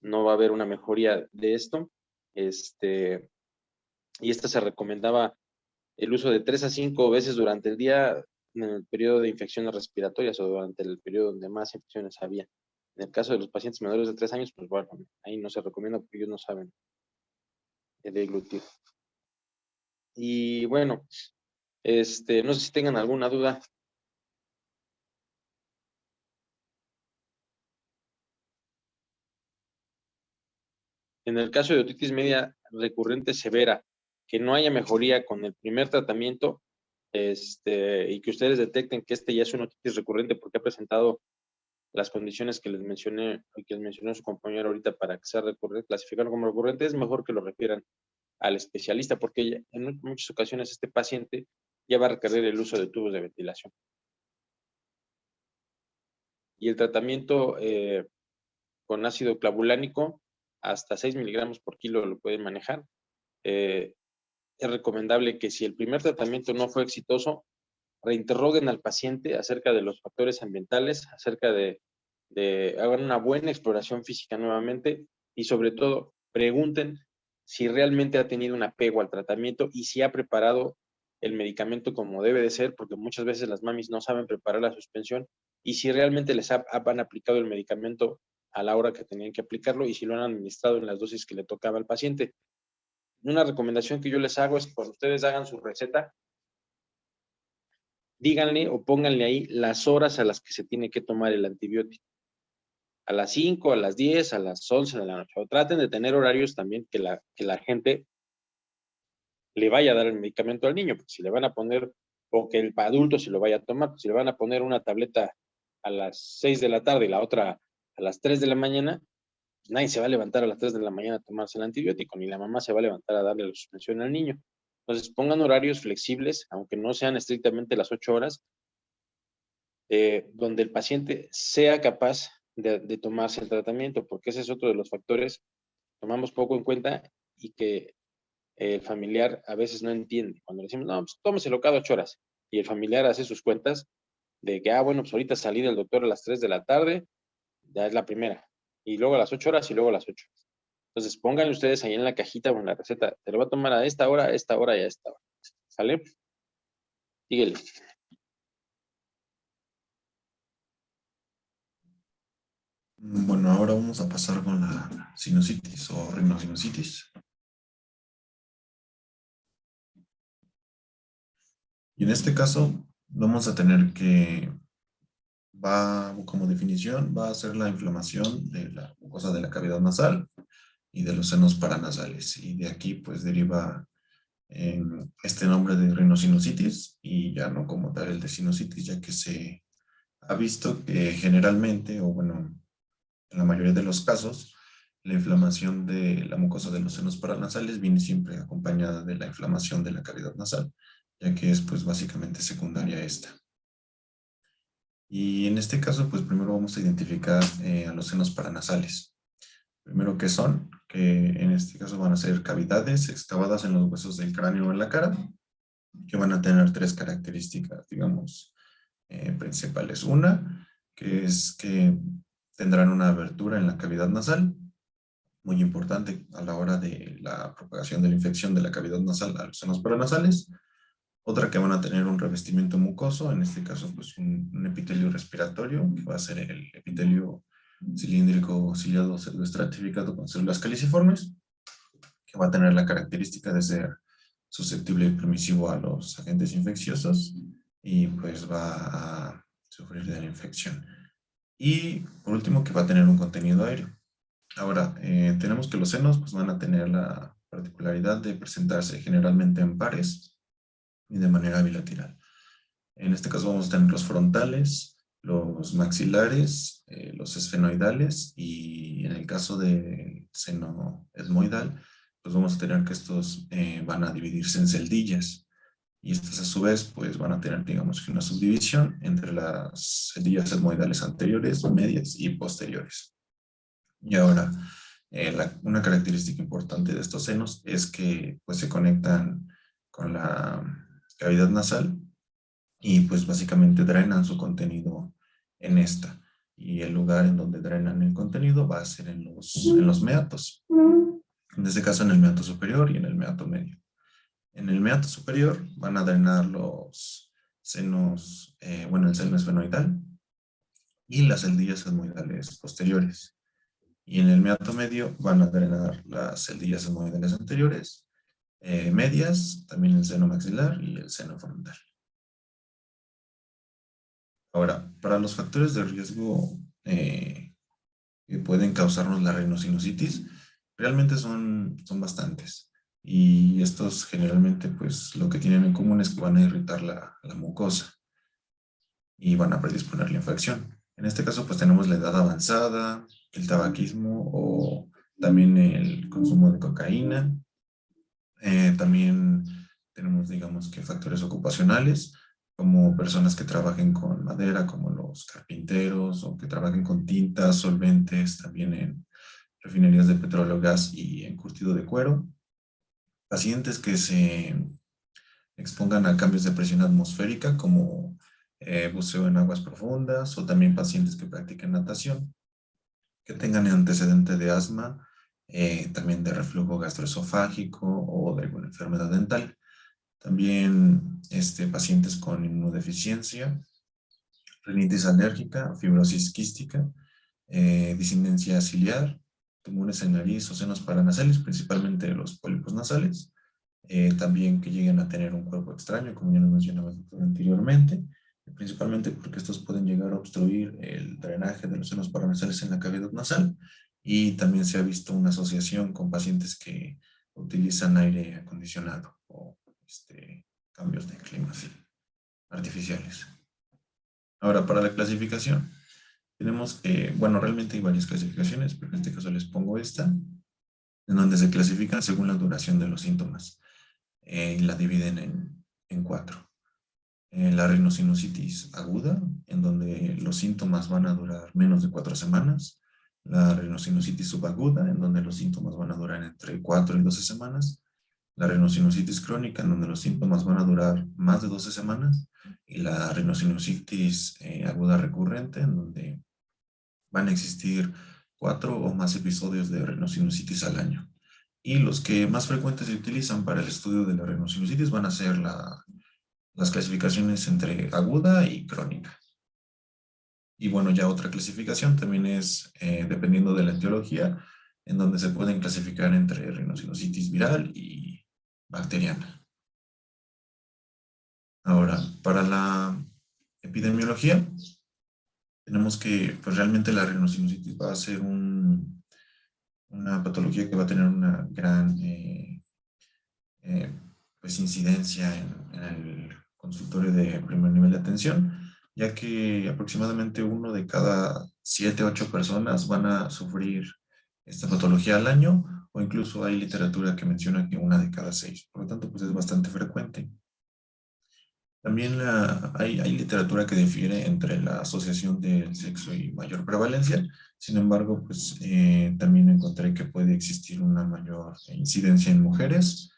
no va a haber una mejoría de esto. Y se recomendaba el uso de 3 a 5 veces durante el día en el periodo de infecciones respiratorias o durante el periodo donde más infecciones había. En el caso de los pacientes menores de 3 años, pues bueno, ahí no se recomienda porque ellos no saben deglutir. Y bueno, no sé si tengan alguna duda. En el caso de otitis media recurrente severa, que no haya mejoría con el primer tratamiento, y que ustedes detecten que ya es una otitis recurrente porque ha presentado las condiciones que les mencioné, que les mencionó su compañero ahorita para que sea recurrente, clasificarlo como recurrente, es mejor que lo refieran al especialista, porque en muchas ocasiones este paciente ya va a requerir el uso de tubos de ventilación. Y el tratamiento con ácido clavulánico, hasta 6 miligramos por kilo lo pueden manejar. Es recomendable que si el primer tratamiento no fue exitoso, reinterroguen al paciente acerca de los factores ambientales, acerca hagan una buena exploración física nuevamente y sobre todo pregunten si realmente ha tenido un apego al tratamiento y si ha preparado el medicamento como debe de ser, porque muchas veces las mamis no saben preparar la suspensión, y si realmente les han aplicado el medicamento a la hora que tenían que aplicarlo y si lo han administrado en las dosis que le tocaba al paciente. Una recomendación que yo les hago es que cuando ustedes hagan su receta, díganle o pónganle ahí las horas a las que se tiene que tomar el antibiótico. A las 5, a las 10, a las 11 de la noche. O traten de tener horarios también que la gente le vaya a dar el medicamento al niño, porque si le van a poner, o que el adulto se lo vaya a tomar, si le van a poner una tableta a las 6 de la tarde y la otra a las 3 de la mañana, pues nadie se va a levantar a las 3 de la mañana a tomarse el antibiótico, ni la mamá se va a levantar a darle la suspensión al niño. Entonces pongan horarios flexibles, aunque no sean estrictamente las 8 horas, donde el paciente sea capaz de tomarse el tratamiento, porque ese es otro de los factores que tomamos poco en cuenta y que el familiar a veces no entiende. Cuando le decimos, no, pues tómeselo cada 8 horas, y el familiar hace sus cuentas de que, bueno, pues ahorita salí del doctor a las 3 de la tarde, ya es la primera, y luego a las 8 horas y luego a las 8. Entonces pónganle ustedes ahí en la cajita o en la receta, te lo va a tomar a esta hora y a esta hora. ¿Sale? Síguele. Bueno, ahora vamos a pasar con la sinusitis o rinosinusitis. Y en este caso vamos a tener que, como definición, va a ser la inflamación de la mucosa de la cavidad nasal y de los senos paranasales. Y de aquí pues deriva este nombre de rinosinusitis y ya no como tal el de sinusitis, ya que se ha visto que generalmente, o bueno, en la mayoría de los casos, la inflamación de la mucosa de los senos paranasales viene siempre acompañada de la inflamación de la cavidad nasal, ya que es pues básicamente secundaria esta. Y en este caso, pues primero vamos a identificar a los senos paranasales. Primero, ¿qué son? Que en este caso van a ser cavidades excavadas en los huesos del cráneo o en la cara, que van a tener tres características, digamos, principales. Una, que es que tendrán una abertura en la cavidad nasal, muy importante a la hora de la propagación de la infección de la cavidad nasal a los senos paranasales. Otra, que van a tener un revestimiento mucoso, en este caso pues un epitelio respiratorio, que va a ser el epitelio cilíndrico ciliado pseudoestratificado con células caliciformes, que va a tener la característica de ser susceptible y permisivo a los agentes infecciosos y pues va a sufrir de la infección. Y por último, que va a tener un contenido aéreo. Ahora, tenemos que los senos pues, van a tener la particularidad de presentarse generalmente en pares y de manera bilateral. En este caso vamos a tener los frontales, los maxilares, los esfenoidales y en el caso del seno etmoidal, pues vamos a tener que estos van a dividirse en celdillas y estas a su vez pues van a tener digamos que una subdivisión entre las celdillas etmoidales anteriores, medias y posteriores. Y ahora, una característica importante de estos senos es que pues se conectan con la cavidad nasal y pues básicamente drenan su contenido en esta. Y el lugar en donde drenan el contenido va a ser en los meatos. En este caso en el meato superior y en el meato medio. En el meato superior van a drenar los senos, el seno esfenoidal y las celdillas etmoidales posteriores. Y en el meato medio van a drenar las celdillas etmoidales anteriores, medias, también el seno maxilar y el seno frontal. Ahora, para los factores de riesgo que pueden causarnos la rhinosinusitis, realmente son bastantes. Y estos generalmente, pues, lo que tienen en común es que van a irritar la mucosa y van a predisponer la infección. En este caso, pues, tenemos la edad avanzada, el tabaquismo o también el consumo de cocaína. También tenemos, digamos, que factores ocupacionales, como personas que trabajen con madera, como los carpinteros, o que trabajen con tintas, solventes, también en refinerías de petróleo, gas y encurtido de cuero. Pacientes que se expongan a cambios de presión atmosférica, como buceo en aguas profundas, o también pacientes que practiquen natación, que tengan antecedente de asma, también de reflujo gastroesofágico o de alguna enfermedad dental. También pacientes con inmunodeficiencia, rinitis alérgica, fibrosis quística, disidencia ciliar, tumores en nariz o senos paranasales, principalmente los pólipos nasales. También que lleguen a tener un cuerpo extraño, como ya lo mencionaba el doctor anteriormente, principalmente porque estos pueden llegar a obstruir el drenaje de los senos paranasales en la cavidad nasal, y también se ha visto una asociación con pacientes que utilizan aire acondicionado o cambios de clima artificiales. Ahora, para la clasificación, tenemos que, realmente hay varias clasificaciones, pero en este caso les pongo esta, en donde se clasifican según la duración de los síntomas. Y la dividen en 4. La rhinosinusitis aguda, en donde los síntomas van a durar menos de 4 semanas. La rhinosinusitis subaguda, en donde los síntomas van a durar entre 4 y 12 semanas. La rhinosinusitis crónica, en donde los síntomas van a durar más de 12 semanas. Y la rhinosinusitis aguda recurrente, en donde van a existir 4 o más episodios de rhinosinusitis al año. Y los que más frecuentes se utilizan para el estudio de la rhinosinusitis van a ser las clasificaciones entre aguda y crónica. Y bueno, ya otra clasificación también es, dependiendo de la etiología, en donde se pueden clasificar entre rhinosinusitis viral y bacteriana. Ahora, para la epidemiología, tenemos que, pues realmente la rhinosinusitis va a ser una patología que va a tener una gran pues incidencia en el consultorio de primer nivel de atención, ya que aproximadamente 1 de cada 7, 8 personas van a sufrir esta patología al año, o incluso hay literatura que menciona que 1 de cada 6. Por lo tanto, pues es bastante frecuente. También hay literatura que difiere entre la asociación del sexo y mayor prevalencia. Sin embargo, pues también encontré que puede existir una mayor incidencia en mujeres.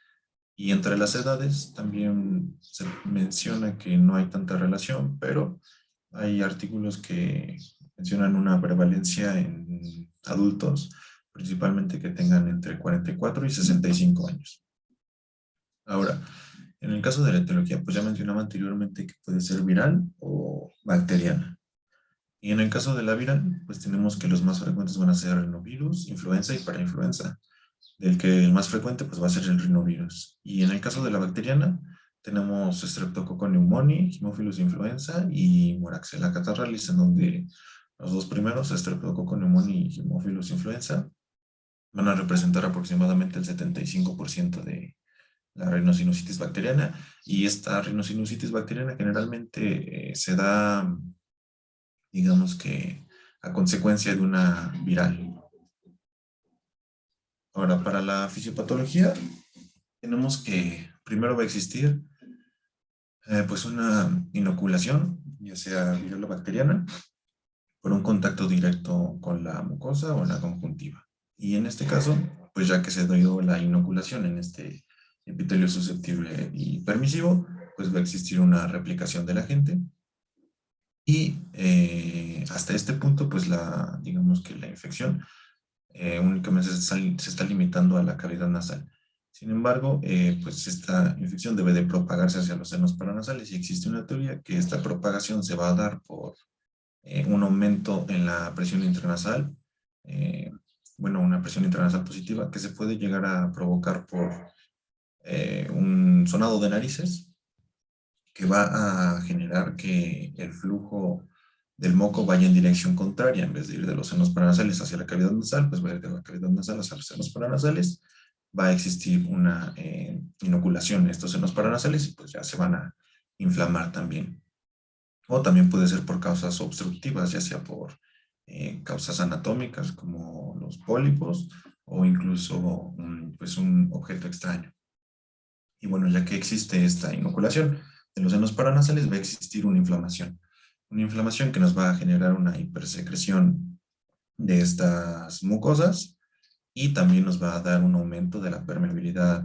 Y entre las edades también se menciona que no hay tanta relación, pero hay artículos que mencionan una prevalencia en adultos, principalmente que tengan entre 44 y 65 años. Ahora, en el caso de la etiología, pues ya mencionaba anteriormente que puede ser viral o bacteriana. Y en el caso de la viral, pues tenemos que los más frecuentes van a ser rinovirus, influenza y parainfluenza. Del que el más frecuente pues va a ser el rinovirus. Y en el caso de la bacteriana, tenemos Streptococcus pneumoniae, Haemophilus influenza y Moraxella catarrhalis, en donde los dos primeros, Streptococcus pneumoniae y Haemophilus influenza, van a representar aproximadamente el 75% de la rinosinusitis bacteriana. Y esta rinosinusitis bacteriana generalmente se da, digamos que, a consecuencia de una viral. Ahora, para la fisiopatología, tenemos que primero va a existir pues una inoculación, ya sea viral o bacteriana, por un contacto directo con la mucosa o la conjuntiva. Y en este caso, pues ya que se dio la inoculación en este epitelio susceptible y permisivo, pues va a existir una replicación del agente. Y hasta este punto, pues digamos que la infección únicamente se está limitando a la cavidad nasal. Sin embargo, pues esta infección debe de propagarse hacia los senos paranasales y existe una teoría que esta propagación se va a dar por un aumento en la presión intranasal, bueno, una presión intranasal positiva que se puede llegar a provocar por un sonado de narices que va a generar que el flujo del moco vaya en dirección contraria, en vez de ir de los senos paranasales hacia la cavidad nasal, pues va a ir de la cavidad nasal hacia los senos paranasales, va a existir una inoculación en estos senos paranasales y pues ya se van a inflamar también. O también puede ser por causas obstructivas, ya sea por causas anatómicas como los pólipos o incluso pues un objeto extraño. Y bueno, ya que existe esta inoculación de los senos paranasales, va a existir una inflamación. Una inflamación que nos va a generar una hipersecreción de estas mucosas y también nos va a dar un aumento de la permeabilidad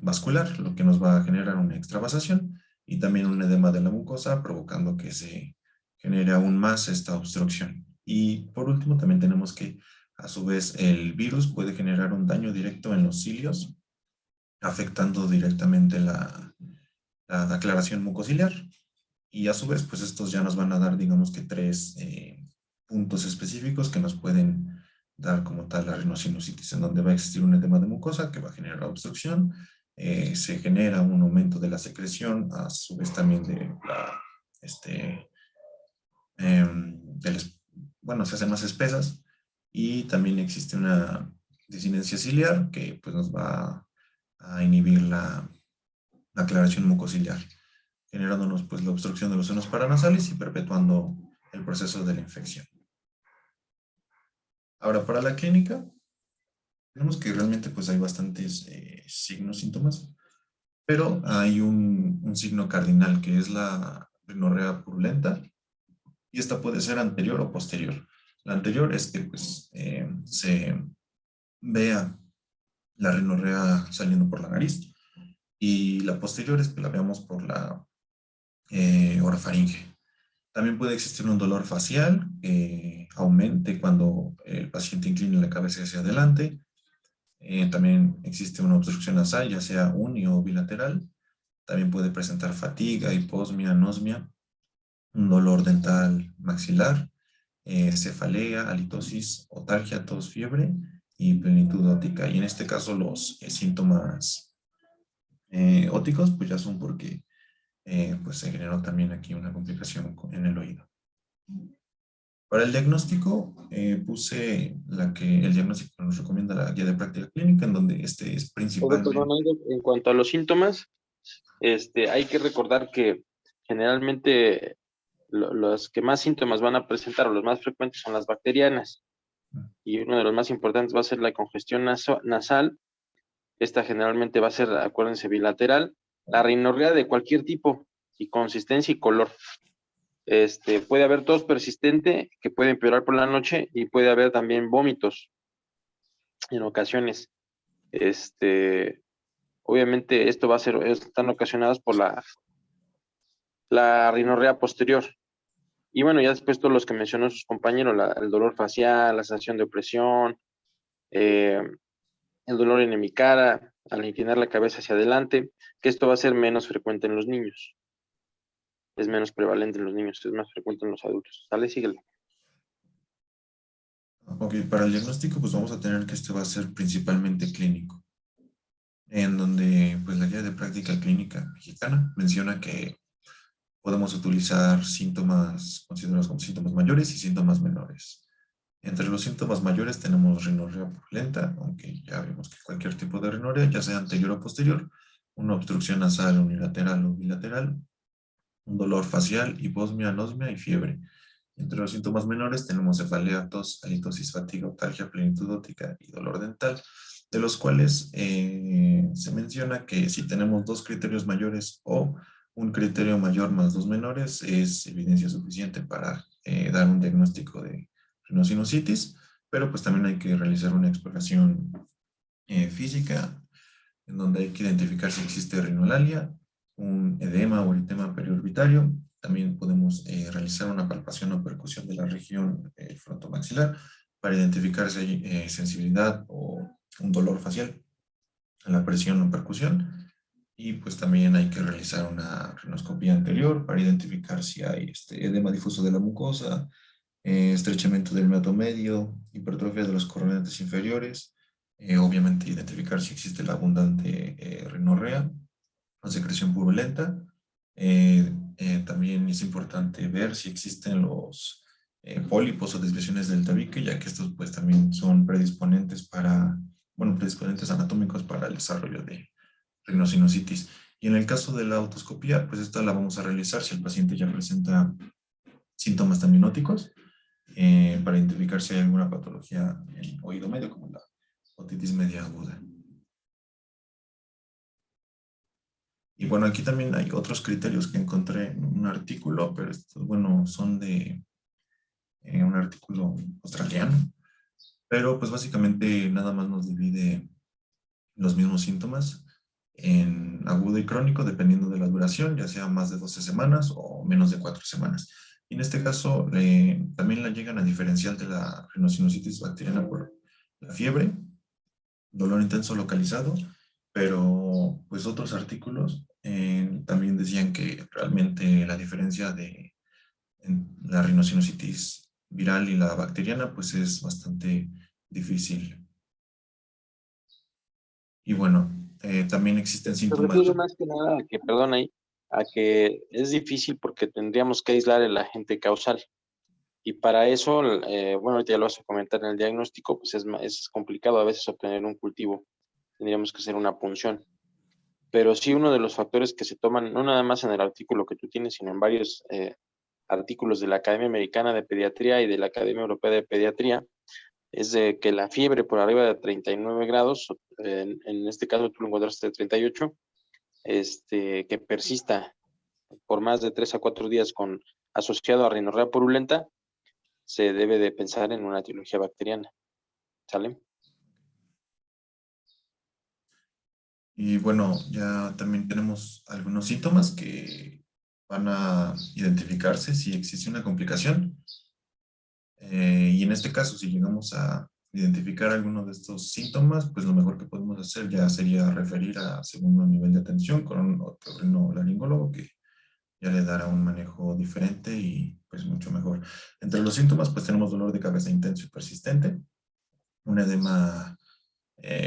vascular, lo que nos va a generar una extravasación y también un edema de la mucosa, provocando que se genere aún más esta obstrucción. Y por último, también tenemos que, a su vez, el virus puede generar un daño directo en los cilios, afectando directamente la aclaración mucociliar. Y a su vez, pues estos ya nos van a dar, digamos que tres puntos específicos que nos pueden dar como tal la rinosinusitis, en donde va a existir un edema de mucosa que va a generar obstrucción, se genera un aumento de la secreción, a su vez también de la, bueno, se hacen más espesas, y también existe una disinencia ciliar que pues nos va a inhibir la aclaración mucociliar, generándonos pues la obstrucción de los senos paranasales y perpetuando el proceso de la infección. Ahora, para la clínica, tenemos que realmente pues hay bastantes signos, síntomas, pero hay un signo cardinal que es la rinorrea purulenta, y esta puede ser anterior o posterior. La anterior es que pues se vea la rinorrea saliendo por la nariz, y la posterior es que la veamos por la orofaringe. También puede existir un dolor facial que aumente cuando el paciente inclina la cabeza hacia adelante. También existe una obstrucción nasal, ya sea uni o bilateral. También puede presentar fatiga, hiposmia, anosmia, un dolor dental maxilar, cefalea, halitosis, otalgia, tos, fiebre y plenitud óptica. Y en este caso los síntomas ópticos pues ya son porque pues se generó también aquí una complicación en el oído. Para el diagnóstico puse el diagnóstico que nos recomienda la guía de práctica clínica, en donde es principalmente... En cuanto a los síntomas, hay que recordar que generalmente los que más síntomas van a presentar o los más frecuentes son las bacterianas, y uno de los más importantes va a ser la congestión nasal. Esta generalmente va a ser, acuérdense, bilateral, La rinorrea de cualquier tipo y consistencia y color. Puede haber tos persistente que puede empeorar por la noche y puede haber también vómitos en ocasiones. Obviamente esto va a ser, están ocasionadas por la rinorrea posterior. Y bueno, ya después todos los que mencionó sus compañeros, el dolor facial, la sensación de opresión, el dolor en mi cara, al inclinar la cabeza hacia adelante, que esto va a ser menos frecuente en los niños. Es menos prevalente en los niños, es más frecuente en los adultos. Dale, síguele. Ok, para el diagnóstico pues vamos a tener que este va a ser principalmente clínico, en donde pues la guía de práctica clínica mexicana menciona que podemos utilizar síntomas considerados como síntomas mayores y síntomas menores. Entre los síntomas mayores tenemos rinorrea purulenta, aunque ya vemos que cualquier tipo de rinorrea, ya sea anterior o posterior, una obstrucción nasal unilateral o bilateral, un dolor facial, hiposmia, anosmia y fiebre. Entre los síntomas menores tenemos cefalea, tos, halitosis, fatiga, otalgia, plenitud óptica y dolor dental, de los cuales se menciona que si tenemos 2 criterios mayores o un criterio mayor más 2 menores, es evidencia suficiente para dar un diagnóstico de rinosinusitis, pero pues también hay que realizar una exploración física, en donde hay que identificar si existe rinolalia, un edema o eritema periorbitario. También podemos realizar una palpación o percusión de la región frontomaxilar para identificar si hay sensibilidad o un dolor facial a la presión o percusión. Y pues también hay que realizar una rinoscopía anterior para identificar si hay edema difuso de la mucosa, estrechamiento del meato medio, hipertrofia de los coronetes inferiores, obviamente identificar si existe la abundante rinorrea o secreción purulenta. También es importante ver si existen los pólipos o desviaciones del tabique, ya que estos pues también son predisponentes predisponentes anatómicos para el desarrollo de rinosinusitis. Y en el caso de la otoscopía, pues esta la vamos a realizar si el paciente ya presenta síntomas taminóticos, para identificar si hay alguna patología en oído medio, como la otitis media aguda. Y bueno, aquí también hay otros criterios que encontré en un artículo, pero estos, bueno, son de un artículo australiano, pero pues básicamente nada más nos divide los mismos síntomas en agudo y crónico, dependiendo de la duración, ya sea más de 12 semanas o menos de 4 semanas. Y en este caso, también la llegan a diferenciar de la rinosinusitis bacteriana por la fiebre, dolor intenso localizado, pero pues otros artículos también decían que realmente la diferencia de la rinosinusitis viral y la bacteriana pues es bastante difícil. Y bueno, también existen Se síntomas. refiere más que nada a que es difícil porque tendríamos que aislar el agente causal. Y para eso, bueno, ahorita ya lo vas a comentar en el diagnóstico, pues es complicado a veces obtener un cultivo. Tendríamos que hacer una punción. Pero sí, uno de los factores que se toman, no nada más en el artículo que tú tienes, sino en varios artículos de la Academia Americana de Pediatría y de la Academia Europea de Pediatría, es de que la fiebre por arriba de 39 grados, en este caso tú lo encontraste de 38, que persista por más de 3 a 4 días asociado a rinorrea purulenta, se debe de pensar en una etiología bacteriana. ¿Sale? Y bueno, ya también tenemos algunos síntomas que van a identificarse si existe una complicación. Y en este caso, si llegamos a identificar alguno de estos síntomas, pues lo mejor que podemos hacer ya sería referir a segundo nivel de atención con un otorrinolaringólogo que ya le dará un manejo diferente y pues mucho mejor. Entre los síntomas, pues tenemos dolor de cabeza intenso y persistente, un edema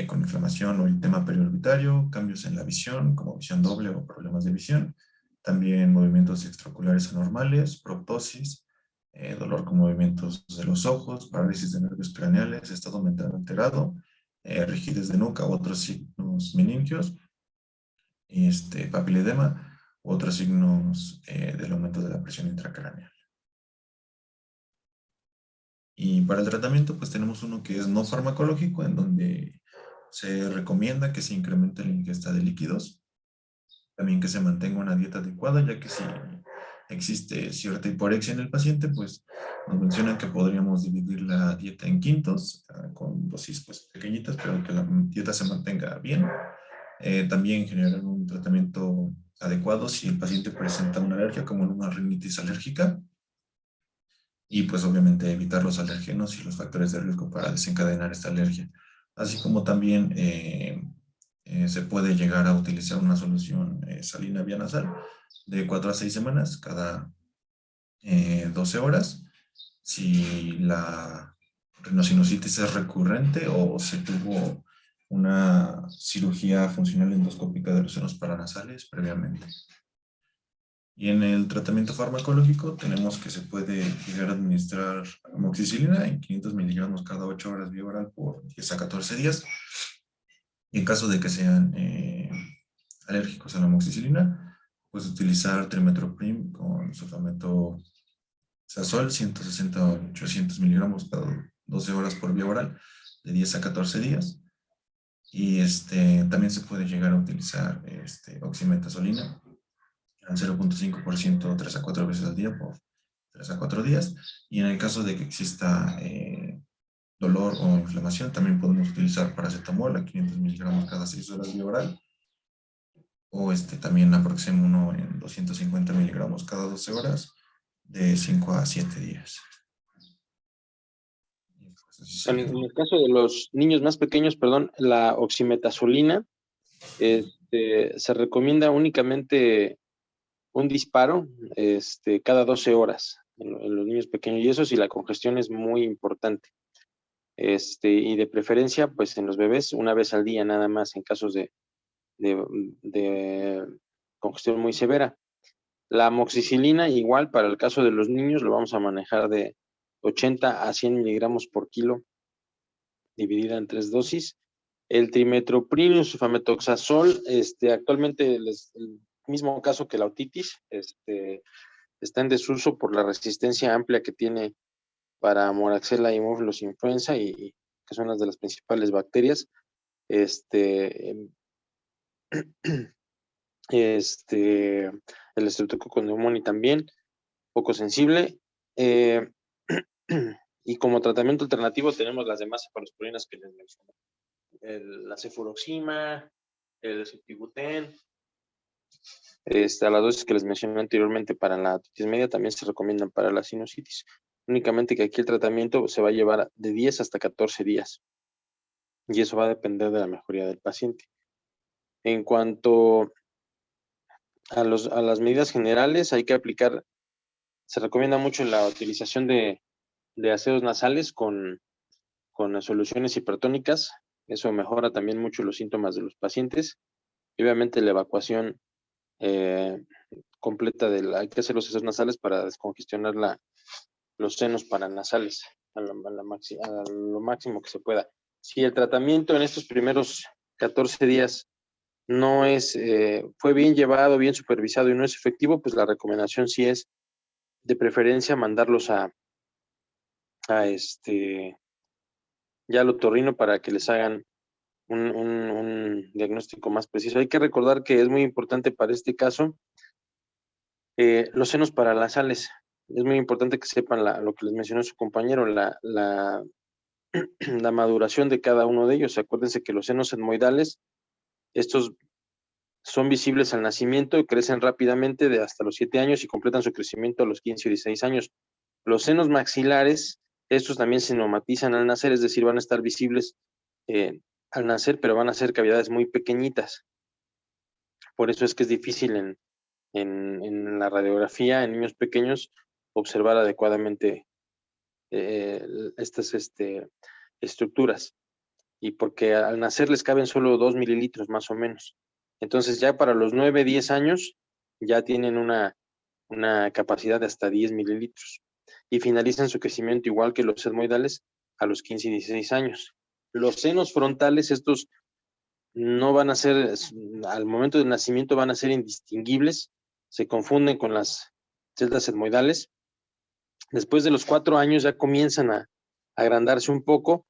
con inflamación o eritema periorbitario, cambios en la visión, como visión doble o problemas de visión, también movimientos extraoculares anormales, proptosis, dolor con movimientos de los ojos, parálisis de nervios craneales, estado mental alterado, rigidez de nuca u otros signos meningios, papiledema u otros signos del aumento de la presión intracraneal. Y para el tratamiento, pues tenemos uno que es no farmacológico, en donde se recomienda que se incremente la ingesta de líquidos. También que se mantenga una dieta adecuada, ya que si existe cierta hiporexia en el paciente, pues nos mencionan que podríamos dividir la dieta en quintos, con dosis pues pequeñitas, pero que la dieta se mantenga bien. También generar un tratamiento adecuado si el paciente presenta una alergia, como una rinitis alérgica, y pues obviamente evitar los alérgenos y los factores de riesgo para desencadenar esta alergia. Así como también se puede llegar a utilizar una solución salina vía nasal de 4 a 6 semanas cada 12 horas. Si la rinosinusitis es recurrente o se tuvo una cirugía funcional endoscópica de los senos paranasales previamente. Y en el tratamiento farmacológico tenemos que se puede llegar a administrar amoxicilina en 500 miligramos cada 8 horas vía oral por 10 a 14 días. Y en caso de que sean alérgicos a la amoxicilina, pues utilizar trimetoprim con sulfameto Sasol, 160 a 800 miligramos cada 12 horas por vía oral, de 10 a 14 días. Y también se puede llegar a utilizar oximetazolina al 0.5% 3 a 4 veces al día por 3 a 4 días. Y en el caso de que exista dolor o inflamación, también podemos utilizar paracetamol a 500 miligramos cada 6 horas vía oral. O también Naproxen 1 en 250 miligramos cada 12 horas de 5 a 7 días. En el caso de los niños más pequeños, perdón, la oximetazolina se recomienda únicamente un disparo cada 12 horas en los niños pequeños, y eso si la congestión es muy importante. Y de preferencia, pues en los bebés, una vez al día nada más en casos de congestión muy severa. La amoxicilina, igual para el caso de los niños, lo vamos a manejar de 80 a 100 miligramos por kilo, dividida en 3 dosis. El trimetoprim y sulfametoxazol, actualmente el mismo caso que la otitis, está en desuso por la resistencia amplia que tiene para Moraxella y Haemophilus influenza, y que son las de las principales bacterias. El Streptococcus pneumoniae también, poco sensible. Y como tratamiento alternativo tenemos las demás cefalosporinas que les mencioné. La cefuroxima, el sulfibutén. A las dosis que les mencioné anteriormente para la otitis media también se recomiendan para la sinusitis. Únicamente que aquí el tratamiento se va a llevar de 10 hasta 14 días. Y eso va a depender de la mejoría del paciente. En cuanto a las medidas generales, hay que aplicar, se recomienda mucho la utilización de ácidos nasales con soluciones hipertónicas. Eso mejora también mucho los síntomas de los pacientes. Y obviamente la evacuación completa hay que hacer los ácidos nasales para descongestionar los senos paranasales a lo máximo que se pueda. Si el tratamiento en estos primeros 14 días no fue bien llevado, bien supervisado y no es efectivo, pues la recomendación sí es de preferencia mandarlos ya al otorrino para que les hagan un diagnóstico más preciso. Hay que recordar que es muy importante para este caso los senos paranasales. Es muy importante que sepan lo que les mencionó su compañero, la maduración de cada uno de ellos. Acuérdense que los senos etmoidales, estos son visibles al nacimiento y crecen rápidamente de hasta los 7 años y completan su crecimiento a los 15 o 16 años. Los senos maxilares, estos también se neumatizan al nacer, es decir, van a estar visibles al nacer, pero van a ser cavidades muy pequeñitas. Por eso es que es difícil en la radiografía, en niños pequeños, observar adecuadamente estas estructuras. Y porque al nacer les caben solo 2 mililitros más o menos. Entonces ya para los 9, 10 años ya tienen una capacidad de hasta 10 mililitros. Y finalizan su crecimiento igual que los etmoidales a los 15 y 16 años. Los senos frontales, estos no van a ser, al momento del nacimiento van a ser indistinguibles, se confunden con las celdas etmoidales. Después de los 4 años ya comienzan a agrandarse un poco.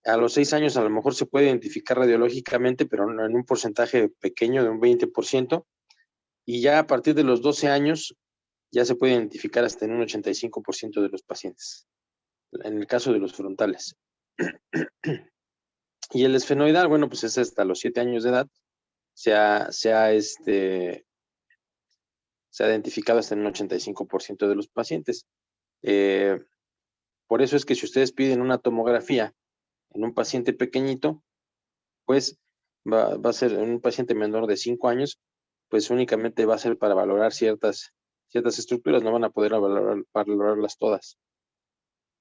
A los 6 años a lo mejor se puede identificar radiológicamente, pero en un porcentaje pequeño de un 20%, Y ya a partir de los 12 años ya se puede identificar hasta en un 85% de los pacientes, en el caso de los frontales. Y el esfenoidal, bueno, pues es hasta los 7 años de edad, se ha identificado hasta en un 85% de los pacientes. Por eso es que si ustedes piden una tomografía en un paciente pequeñito, pues va a ser en un paciente menor de 5 años, pues únicamente va a ser para valorar ciertas estructuras, no van a poder valorarlas todas.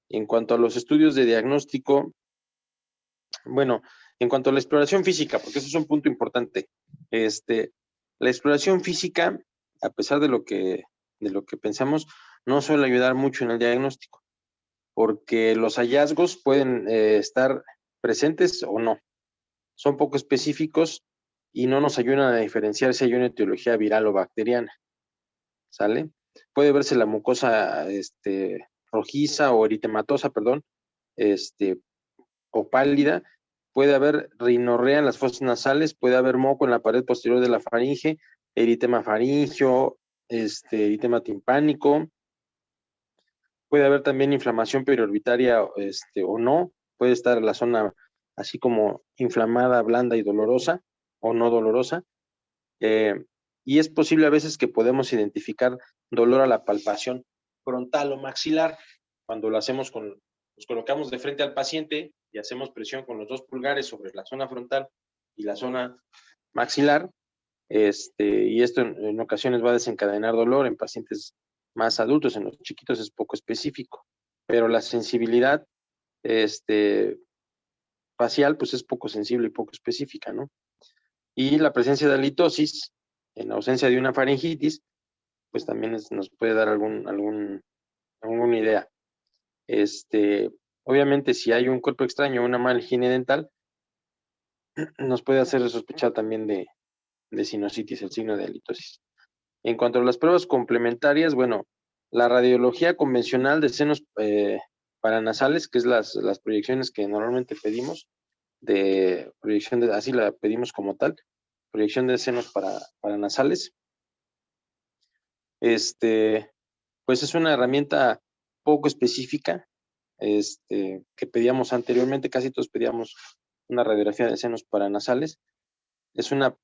En cuanto a los estudios de diagnóstico, bueno, en cuanto a la exploración física, porque eso es un punto importante, la exploración física, a pesar de lo que pensamos, no suele ayudar mucho en el diagnóstico, porque los hallazgos pueden estar presentes o no. Son poco específicos y no nos ayudan a diferenciar si hay una etiología viral o bacteriana. ¿Sale? Puede verse la mucosa rojiza o eritematosa, perdón, o pálida. Puede haber rinorrea en las fosas nasales, puede haber moco en la pared posterior de la faringe, eritema faríngeo, eritema timpánico. Puede haber también inflamación periorbitaria o no. Puede estar la zona así como inflamada, blanda y dolorosa o no dolorosa. Y es posible a veces que podemos identificar dolor a la palpación frontal o maxilar. Cuando lo hacemos nos colocamos de frente al paciente y hacemos presión con los 2 pulgares sobre la zona frontal y la zona maxilar, y esto en ocasiones va a desencadenar dolor en pacientes más adultos, en los chiquitos es poco específico, pero la sensibilidad facial pues es poco sensible y poco específica, ¿no? Y la presencia de halitosis, en ausencia de una faringitis, pues también nos puede dar alguna idea. Obviamente, si hay un cuerpo extraño o una mala higiene dental, nos puede hacer sospechar también de sinusitis, el signo de halitosis. En cuanto a las pruebas complementarias, bueno, la radiología convencional de senos paranasales, que es las proyecciones que normalmente pedimos, así la pedimos como tal, proyección de senos paranasales. Pues es una herramienta poco específica, que pedíamos anteriormente, casi todos pedíamos una radiografía de senos paranasales. Es una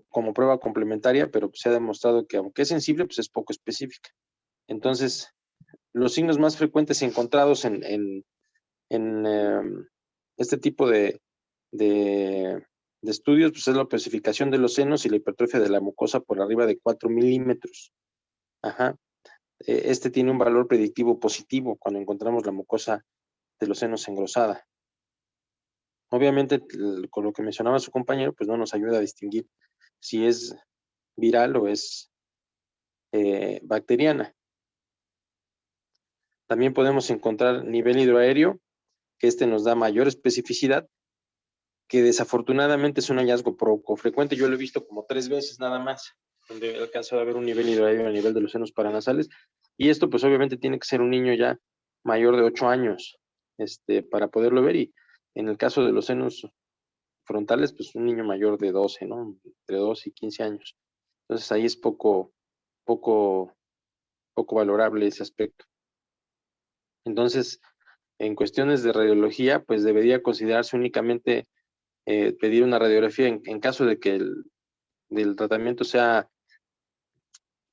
como prueba complementaria, pero se ha demostrado que aunque es sensible, pues es poco específica. Entonces, los signos más frecuentes encontrados en este tipo de estudios, pues es la opacificación de los senos y la hipertrofia de la mucosa por arriba de 4 milímetros. Ajá. Este tiene un valor predictivo positivo cuando encontramos la mucosa de los senos engrosada. Obviamente, con lo que mencionaba su compañero, pues no nos ayuda a distinguir si es viral o es bacteriana. También podemos encontrar nivel hidroaéreo, que nos da mayor especificidad, que desafortunadamente es un hallazgo poco frecuente. Yo lo he visto como 3 veces nada más, donde he alcanzado a ver un nivel hidroaéreo a nivel de los senos paranasales, y esto pues obviamente tiene que ser un niño ya mayor de 8 años, para poderlo ver, y en el caso de los senos frontales, pues un niño mayor de 12, ¿no? Entre 12 y 15 años. Entonces ahí es poco valorable ese aspecto. Entonces, en cuestiones de radiología, pues debería considerarse únicamente pedir una radiografía en caso de que el tratamiento sea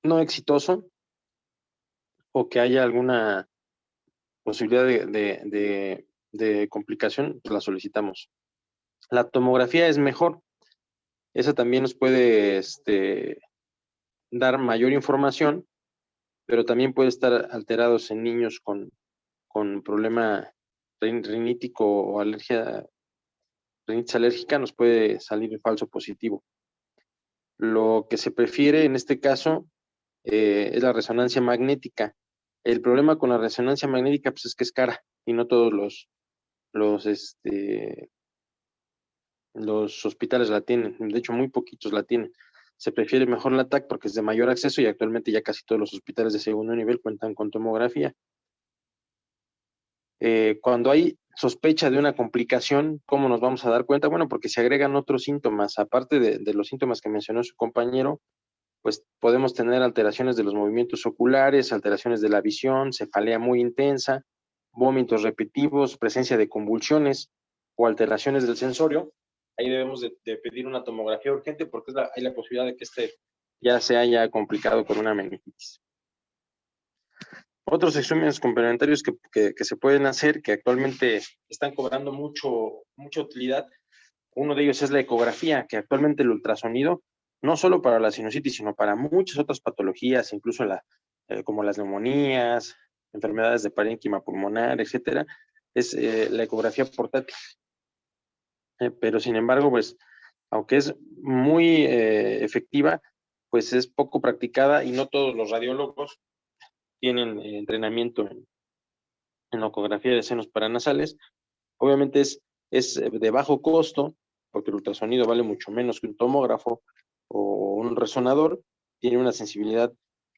no exitoso o que haya alguna posibilidad de complicación, pues la solicitamos. La tomografía es mejor. Esa también nos puede dar mayor información, pero también puede estar alterados en niños con problema rinítico o rinitis alérgica, nos puede salir falso positivo. Lo que se prefiere en este caso es la resonancia magnética. El problema con la resonancia magnética pues es que es cara y no todos los hospitales la tienen. De hecho, muy poquitos la tienen. Se prefiere mejor la TAC porque es de mayor acceso y actualmente ya casi todos los hospitales de segundo nivel cuentan con tomografía. Cuando hay sospecha de una complicación, ¿cómo nos vamos a dar cuenta? Bueno, porque se agregan otros síntomas, aparte de los síntomas que mencionó su compañero, pues podemos tener alteraciones de los movimientos oculares, alteraciones de la visión, cefalea muy intensa, vómitos repetitivos, presencia de convulsiones o alteraciones del sensorio. Ahí debemos de pedir una tomografía urgente porque hay la posibilidad de que ya se haya complicado con una meningitis. Otros exámenes complementarios que se pueden hacer, que actualmente están cobrando mucha utilidad, uno de ellos es la ecografía, que actualmente el ultrasonido, no solo para la sinusitis, sino para muchas otras patologías, incluso como las neumonías, enfermedades de parénquima pulmonar, etcétera, es la ecografía portátil. Pero sin embargo, pues, aunque es muy efectiva, pues es poco practicada y no todos los radiólogos tienen entrenamiento en ecografía de senos paranasales. Obviamente es de bajo costo, porque el ultrasonido vale mucho menos que un tomógrafo o un resonador, tiene una sensibilidad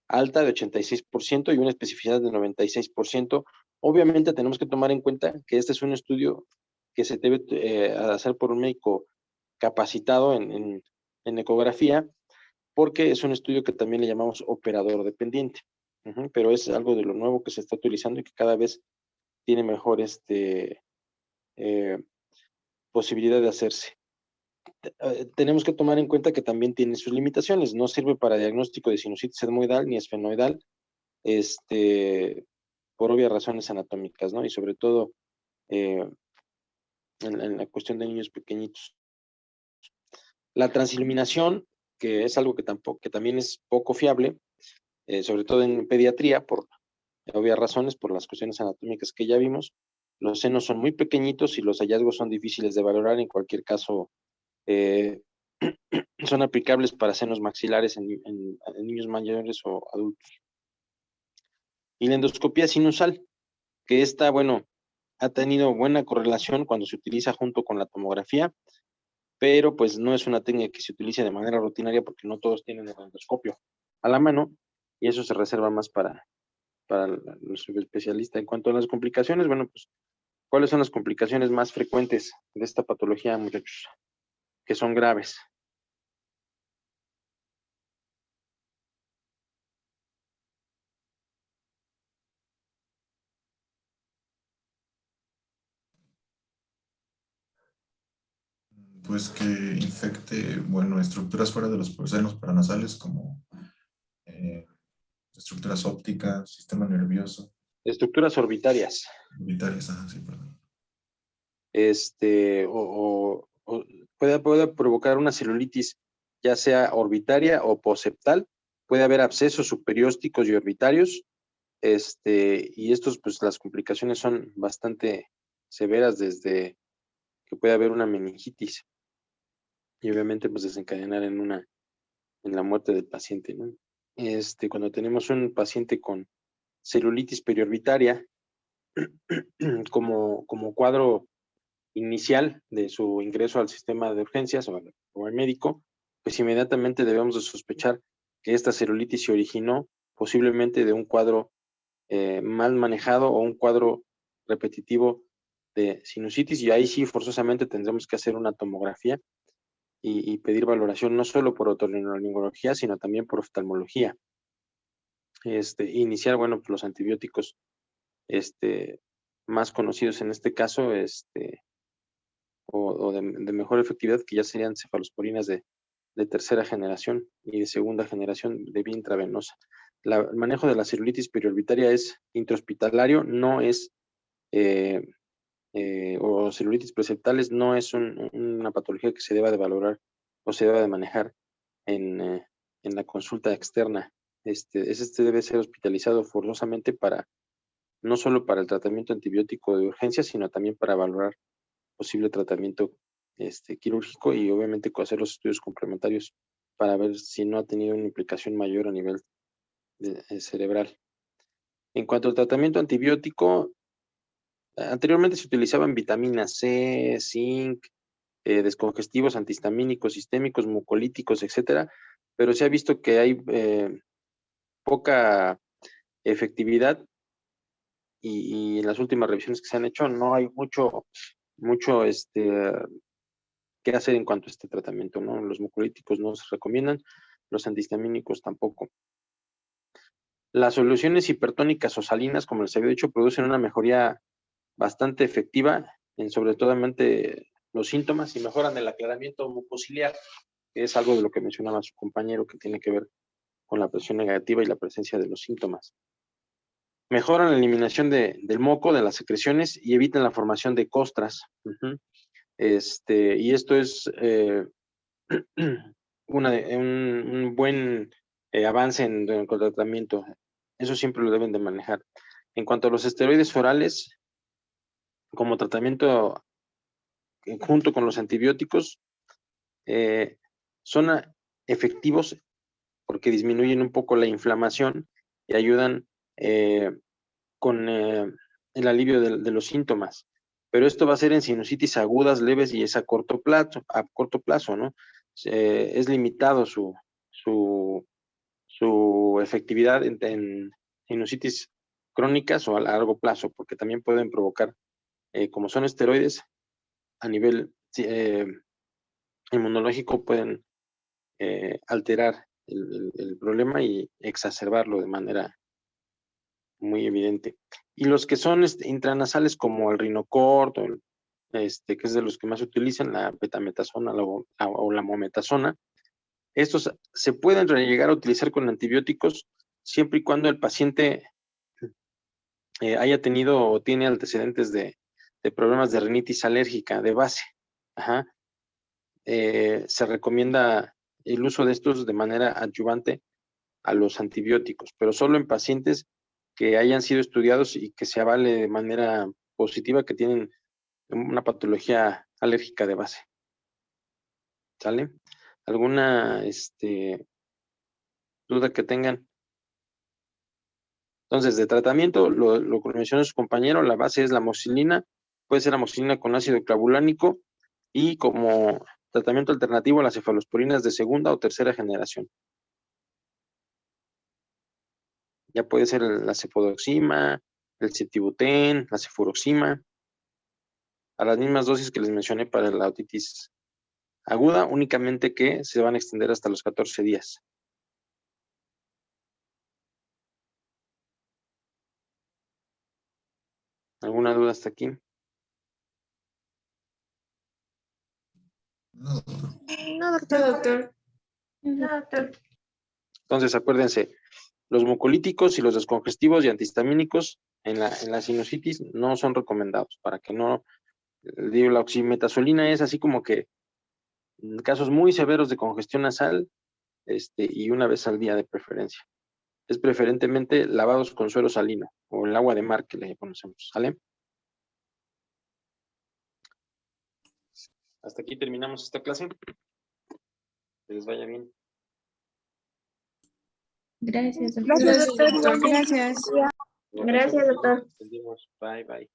alta de 86% y una especificidad de 96%. Obviamente tenemos que tomar en cuenta que este es un estudio que se debe hacer por un médico capacitado en ecografía, porque es un estudio que también le llamamos operador dependiente. Pero es algo de lo nuevo que se está utilizando y que cada vez tiene mejor posibilidad de hacerse. Tenemos que tomar en cuenta que también tiene sus limitaciones. No sirve para diagnóstico de sinusitis etmoidal ni esfenoidal, por obvias razones anatómicas, ¿no? Y sobre todo en la cuestión de niños pequeñitos. La transiluminación, que es algo que también es poco fiable, sobre todo en pediatría, por obvias razones, por las cuestiones anatómicas que ya vimos. Los senos son muy pequeñitos y los hallazgos son difíciles de valorar. En cualquier caso, son aplicables para senos maxilares en niños mayores o adultos. Y la endoscopía sinusal, que esta, bueno, ha tenido buena correlación cuando se utiliza junto con la tomografía, pero pues no es una técnica que se utilice de manera rutinaria porque no todos tienen el endoscopio a la mano y eso se reserva más para el subespecialista. En cuanto a las complicaciones, bueno, pues, ¿cuáles son las complicaciones más frecuentes de esta patología, muchachos? Que son graves. Pues que infecte, bueno, estructuras fuera de los senos paranasales como estructuras ópticas, sistema nervioso. Estructuras orbitarias. Orbitarias, sí, perdón. O puede provocar una celulitis, ya sea orbitaria o poseptal. Puede haber abscesos superiósticos y orbitarios. Y estos, pues las complicaciones son bastante severas, desde que puede haber una meningitis y obviamente pues desencadenar en la muerte del paciente, ¿no? Cuando tenemos un paciente con celulitis periorbitaria como cuadro inicial de su ingreso al sistema de urgencias o al médico, pues inmediatamente debemos de sospechar que esta celulitis se originó posiblemente de un cuadro mal manejado o un cuadro repetitivo de sinusitis, y ahí sí forzosamente tendremos que hacer una tomografía y pedir valoración no solo por otorrinolaringología, sino también por oftalmología. Iniciar, bueno, pues los antibióticos más conocidos en este caso, o de mejor efectividad, que ya serían cefalosporinas de tercera generación y de segunda generación de vía intravenosa. El manejo de la celulitis periorbitaria es intrahospitalario, no es, o celulitis preseptales, no es una patología que se deba de valorar o se deba de manejar en la consulta externa. Este debe ser hospitalizado forzosamente no solo para el tratamiento antibiótico de urgencia, sino también para valorar posible tratamiento quirúrgico y obviamente hacer los estudios complementarios para ver si no ha tenido una implicación mayor a nivel cerebral. En cuanto al tratamiento antibiótico, anteriormente se utilizaban vitamina C, zinc, descongestivos, antihistamínicos, sistémicos, mucolíticos, etcétera, pero se ha visto que hay poca efectividad y en las últimas revisiones que se han hecho no hay mucho qué hacer en cuanto a este tratamiento, ¿no? Los mucolíticos no se recomiendan, los antihistamínicos tampoco. Las soluciones hipertónicas o salinas, como les había dicho, producen una mejoría bastante efectiva en sobre todo los síntomas y mejoran el aclaramiento mucociliar, que es algo de lo que mencionaba su compañero que tiene que ver con la presión negativa y la presencia de los síntomas. Mejoran la eliminación del moco, de las secreciones y evitan la formación de costras. Y esto es un buen avance en el tratamiento. Eso siempre lo deben de manejar. En cuanto a los esteroides orales, como tratamiento junto con los antibióticos, son efectivos porque disminuyen un poco la inflamación y ayudan con el alivio de los síntomas. Pero esto va a ser en sinusitis agudas, leves y es a corto plazo, ¿no? Es limitado su efectividad en sinusitis crónicas o a largo plazo, porque también pueden provocar, como son esteroides, a nivel inmunológico pueden alterar el problema y exacerbarlo de manera muy evidente. Y los que son intranasales como el Rinocort, que es de los que más se utilizan, la betametasona o la mometasona, estos se pueden llegar a utilizar con antibióticos siempre y cuando el paciente haya tenido o tiene antecedentes de problemas de rinitis alérgica de base. Se recomienda el uso de estos de manera adyuvante a los antibióticos, pero solo en pacientes que hayan sido estudiados y que se avale de manera positiva que tienen una patología alérgica de base. ¿Sale? ¿Alguna duda que tengan? Entonces, de tratamiento, lo que mencionó su compañero, la base es la amoxicilina, puede ser amoxicilina con ácido clavulánico y como tratamiento alternativo las cefalosporinas de segunda o tercera generación. Ya puede ser la cefodoxima, el cetibutén, la cefuroxima, a las mismas dosis que les mencioné para la otitis aguda, únicamente que se van a extender hasta los 14 días. ¿Alguna duda hasta aquí? No, No, No, doctor. doctor. No, doctor. Entonces, acuérdense, los mucolíticos y los descongestivos y antihistamínicos en la sinusitis no son recomendados, para que no, digo, la oximetazolina es así como que en casos muy severos de congestión nasal, y una vez al día de preferencia. Es preferentemente lavados con suero salino o el agua de mar que le conocemos, ¿sale? Hasta aquí terminamos esta clase. Que les vaya bien. Gracias, doctor. Gracias, doctor. doctor. Gracias, doctor. Bye, bye.